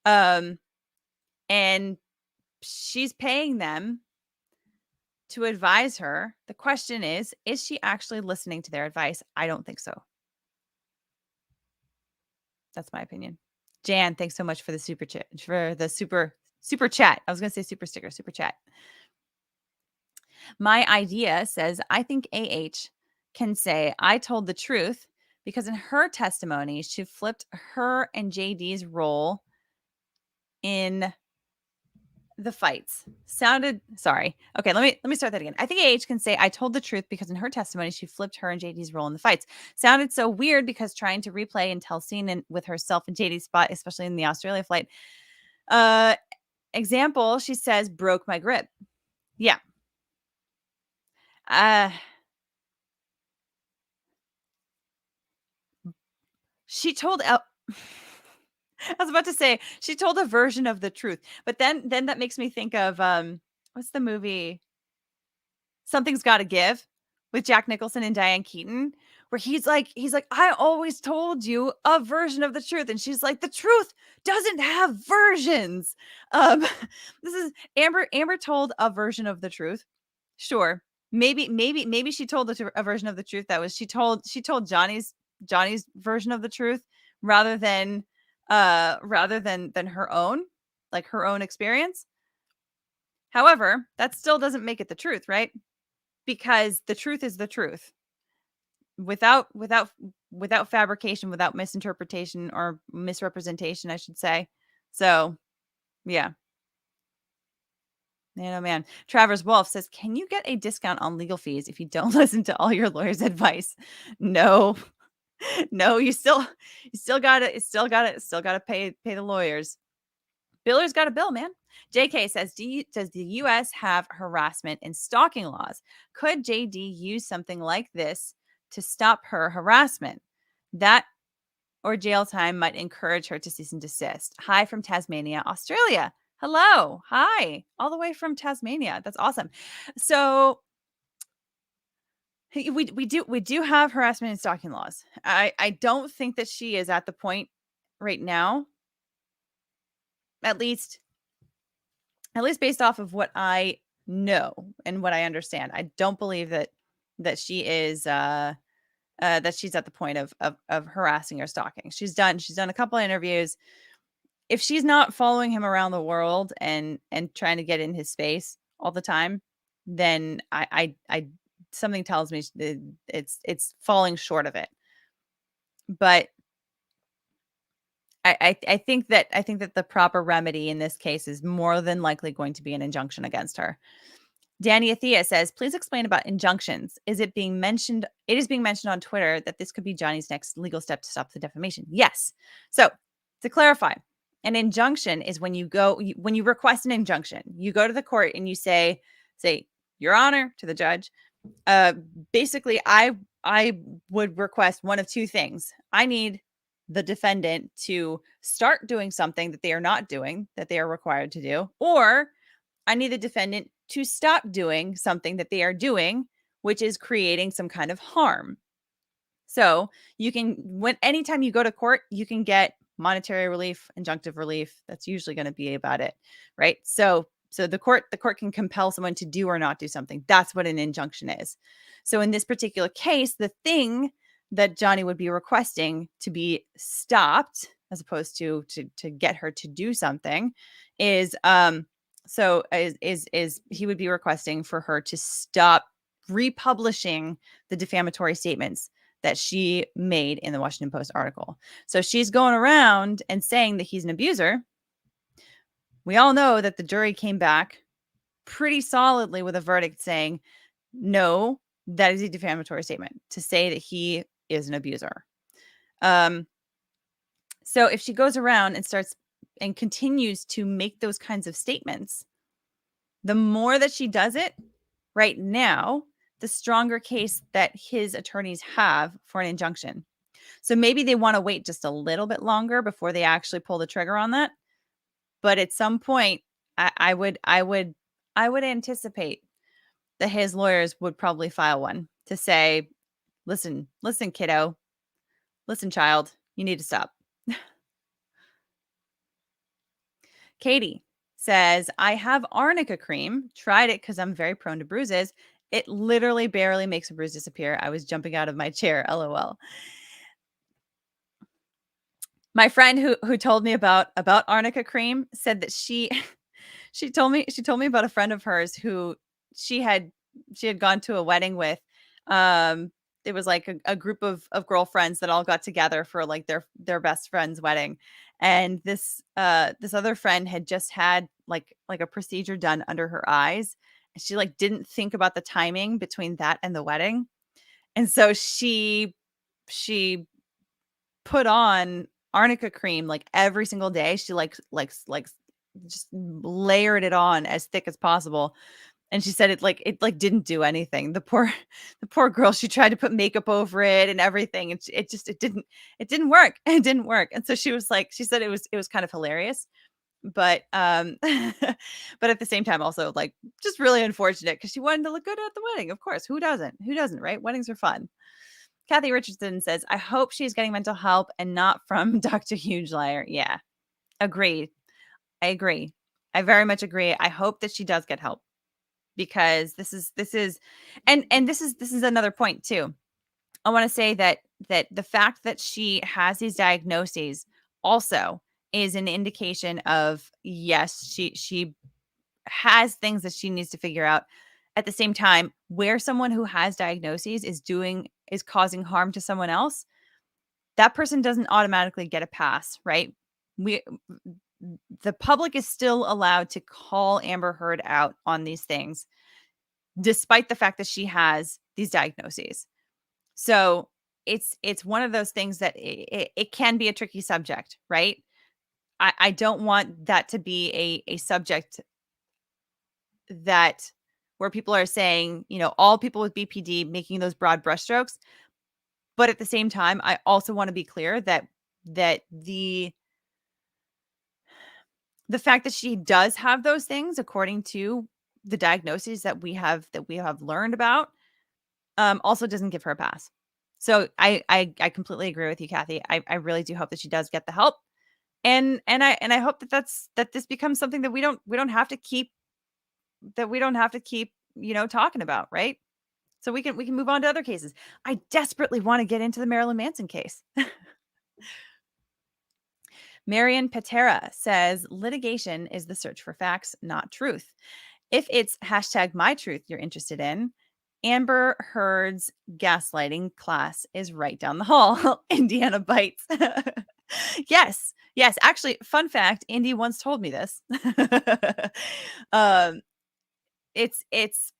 [SPEAKER 1] And she's paying them to advise her. The question is she actually listening to their advice? I don't think so. That's my opinion. Jan, thanks so much for the super chat, super chat. I was going to say super sticker, super chat. My idea says, I think AH can say, I told the truth, because in her testimony, she flipped her and JD's role in the fights. Sorry. Okay, let me start that again. I think AH can say, I told the truth, because in her testimony, she flipped her and JD's role in the fights. Sounded so weird because trying to replay and tell scene with herself and JD's spot, especially in the Australia flight. Example, she says, broke my grip. Yeah. She told I was about to say she told a version of the truth, but then that makes me think of what's the movie Something's Gotta Give with Jack Nicholson and Diane Keaton, where he's like, I always told you a version of the truth, and she's like, the truth doesn't have versions. This is Amber told a version of the truth. Sure. Maybe she told a version of the truth that was she told Johnny's version of the truth rather than rather than her own, like her own experience. However, that still doesn't make it the truth, right? Because the truth is the truth. Without fabrication, without misinterpretation or misrepresentation, I should say. So, yeah. Man. Travers Wolf says, "Can you get a discount on legal fees if you don't listen to all your lawyer's advice?" No. No, you still gotta pay the lawyers. Biller's got a bill, man. JK says, does the US have harassment and stalking laws? Could JD use something like this to stop her harassment? That or jail time might encourage her to cease and desist. Hi from Tasmania, Australia. Hello. Hi. All the way from Tasmania. That's awesome. So we do have harassment and stalking laws. I don't think that she is at the point right now, at least based off of what I know and what I understand. I don't believe that she is that she's at the point of harassing or stalking. She's done a couple of interviews. If she's not following him around the world and trying to get in his space all the time, then I something tells me it's falling short of it. But I think that the proper remedy in this case is more than likely going to be an injunction against her. Danny Athea says, "Please explain about injunctions. It is being mentioned on Twitter that this could be Johnny's next legal step to stop the defamation." Yes. So to clarify, an injunction is when you request an injunction, you go to the court and you say, "Your Honor," to the judge. Basically, I would request one of two things. I need the defendant to start doing something that they are not doing, that they are required to do, or I need the defendant to stop doing something that they are doing, which is creating some kind of harm. So you can, anytime you go to court, you can get monetary relief, injunctive relief. That's usually going to be about it, right? So the court can compel someone to do or not do something. That's what an injunction is. So in this particular case, the thing that Johnny would be requesting to be stopped, as opposed to get her to do something, is he would be requesting for her to stop republishing the defamatory statements that she made in the Washington Post article. So she's going around and saying that he's an abuser. We all know that the jury came back pretty solidly with a verdict saying, no, that is a defamatory statement to say that he is an abuser. So if she goes around and starts and continues to make those kinds of statements, the more that she does it right now, the stronger case that his attorneys have for an injunction. So maybe they want to wait just a little bit longer before they actually pull the trigger on that. But at some point, I would anticipate that his lawyers would probably file one to say, listen, kiddo, listen, child, you need to stop. Katie says, "I have arnica cream. Tried it because I'm very prone to bruises. It literally barely makes a bruise disappear. I was jumping out of my chair. LOL." My friend who told me about arnica cream said that she told me about a friend of hers who she had gone to a wedding with. It was like a group of girlfriends that all got together for like their best friend's wedding. And this other friend had just had like a procedure done under her eyes. And she like didn't think about the timing between that and the wedding. And so she put on arnica cream like every single day. She like just layered it on as thick as possible. And she said it didn't do anything. The poor girl, she tried to put makeup over it and everything. And it didn't work. It didn't work. And so she said it was kind of hilarious, but but at the same time also like just really unfortunate because she wanted to look good at the wedding. Of course, who doesn't, right? Weddings are fun. Kathy Richardson says, "I hope she's getting mental help and not from Dr. Huge Liar." Yeah, agreed. I agree. I very much agree. I hope that she does get help because this is another point too. I want to say that the fact that she has these diagnoses also is an indication of, yes, she has things that she needs to figure out. At the same time, where someone who has diagnoses is causing harm to someone else, that person doesn't automatically get a pass, right? The public is still allowed to call Amber Heard out on these things, despite the fact that she has these diagnoses. So it's one of those things that it can be a tricky subject, right? I don't want that to be a subject that where people are saying, all people with BPD, making those broad brushstrokes. But at the same time, I also want to be clear that the fact that she does have those things, according to the diagnoses that we have learned about, also doesn't give her a pass. So I completely agree with you, Kathy. I really do hope that she does get the help, and I hope that this becomes something that we don't have to keep talking about, right? So we can move on to other cases. I desperately want to get into the Marilyn Manson case. Marion Patera says litigation is the search for facts, not truth. If it's #mytruth you're interested in, Amber Heard's gaslighting class is right down the hall. Indiana bites. Yes. Actually, fun fact, Indy once told me this. It's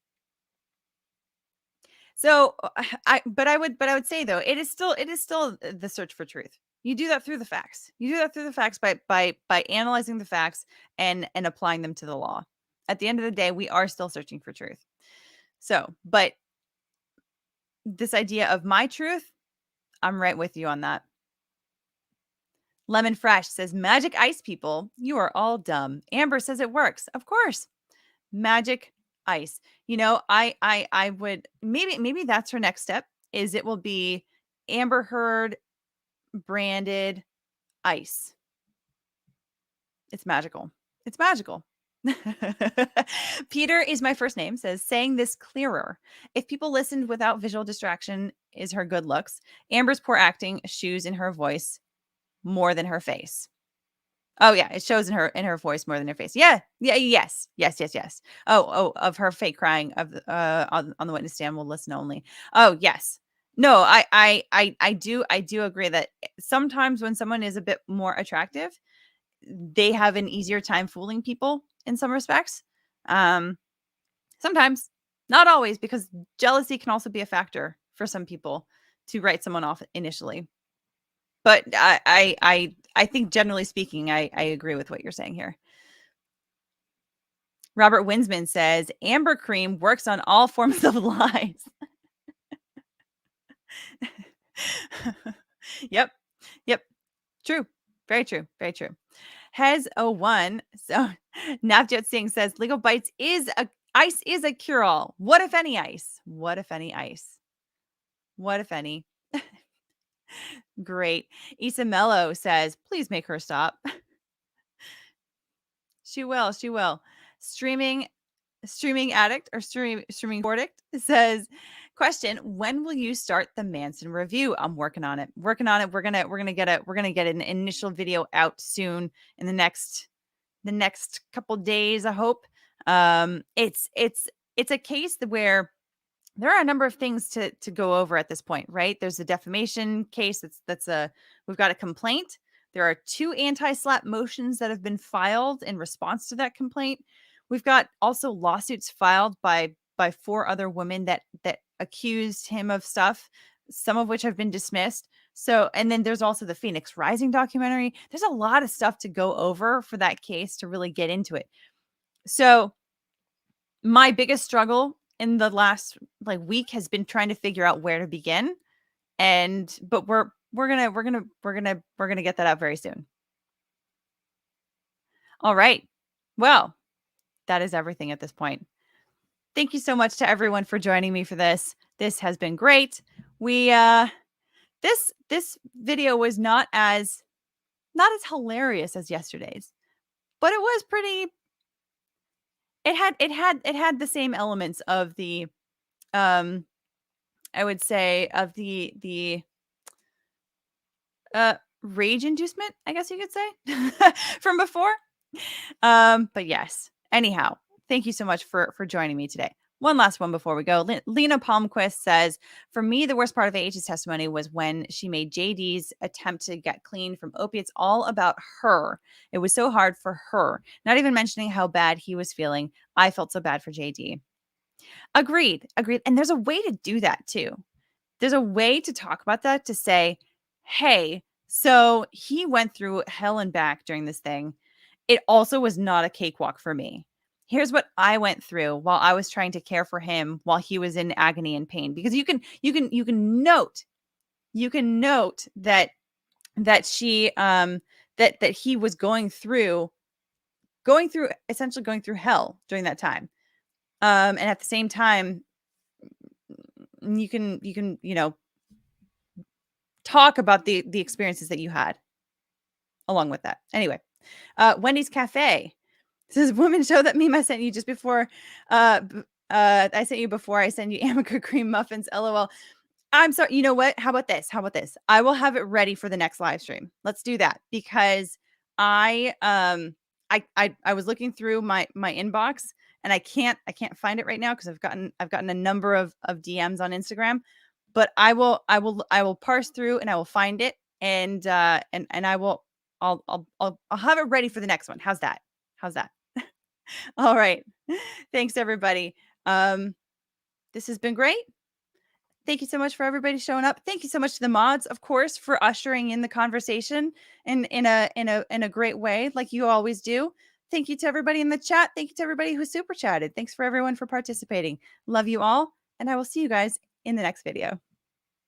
[SPEAKER 1] so but I would say though, it is still the search for truth. You do that through the facts. You do that through the facts by analyzing the facts and applying them to the law. At the end of the day, we are still searching for truth. So, but this idea of my truth, I'm right with you on that. Lemon Fresh says, magic ice people, you are all dumb. Amber says it works. Of course. Magic ice. I would maybe that's her next step, is it will be Amber Heard branded ice. It's magical. It's magical. Peter is my first name, says, saying this clearer. If people listened without visual distraction is her good looks. Amber's poor acting shoes in her voice more than her face. Oh yeah, it shows in her voice more than her face. Yeah. Yes. Oh, of her fake crying on the witness stand will listen only. Oh yes. No, I do agree that sometimes when someone is a bit more attractive, they have an easier time fooling people in some respects. Sometimes, not always, because jealousy can also be a factor for some people to write someone off initially. But I think generally speaking, I agree with what you're saying here. Robert Winsman says, Amber Cream works on all forms of lies. Yep. True. Very true. Hez 01. So Navjot Singh says, Legalbytes ice is a cure-all. What if any ice? What if any ice? What if any? Great. Issa Mello says, please make her stop. She will. Streaming addict or streaming addict says, question, when will you start the Manson review? I'm working on it. We're gonna get an initial video out soon in the next couple days, I hope. It's a case where there are a number of things to go over at this point, right? There's a defamation case we've got a complaint. There are 2 anti-slap motions that have been filed in response to that complaint. We've got also lawsuits filed by 4 other women that accused him of stuff, some of which have been dismissed. So, and then there's also the Phoenix Rising documentary. There's a lot of stuff to go over for that case to really get into it. So my biggest struggle in the last week has been trying to figure out where to begin. But we're gonna get that out very soon. All right. Well, that is everything at this point. Thank you so much to everyone for joining me for this. This has been great. We this video was not as hilarious as yesterday's, but it was pretty. It had the same elements of the I would say of the rage inducement, I guess you could say, from before. But yes. Anyhow, thank you so much for joining me today. One last one before we go. Lena Palmquist says, for me, the worst part of AH's testimony was when she made JD's attempt to get clean from opiates all about her. It was so hard for her, not even mentioning how bad he was feeling. I felt so bad for JD. Agreed. And there's a way to do that too. There's a way to talk about that, to say, hey, so he went through hell and back during this thing. It also was not a cakewalk for me. Here's what I went through while I was trying to care for him while he was in agony and pain. Because you can note that she that he was going through essentially going through hell during that time. And at the same time, you can talk about the experiences that you had along with that. Anyway, Wendy's Cafe. This is woman show that meme I sent you just before. I sent you before I send you Amica cream muffins. LOL. I'm sorry. You know what? How about this? I will have it ready for the next live stream. Let's do that, because I was looking through my inbox and I can't find it right now because I've gotten a number of DMs on Instagram, but I will parse through and I will find it, and I'll have it ready for the next one. How's that? All right. Thanks everybody. This has been great. Thank you so much for everybody showing up. Thank you so much to the mods, of course, for ushering in the conversation in a great way, like you always do. Thank you to everybody in the chat. Thank you to everybody who super chatted. Thanks for everyone for participating. Love you all, and I will see you guys in the next video.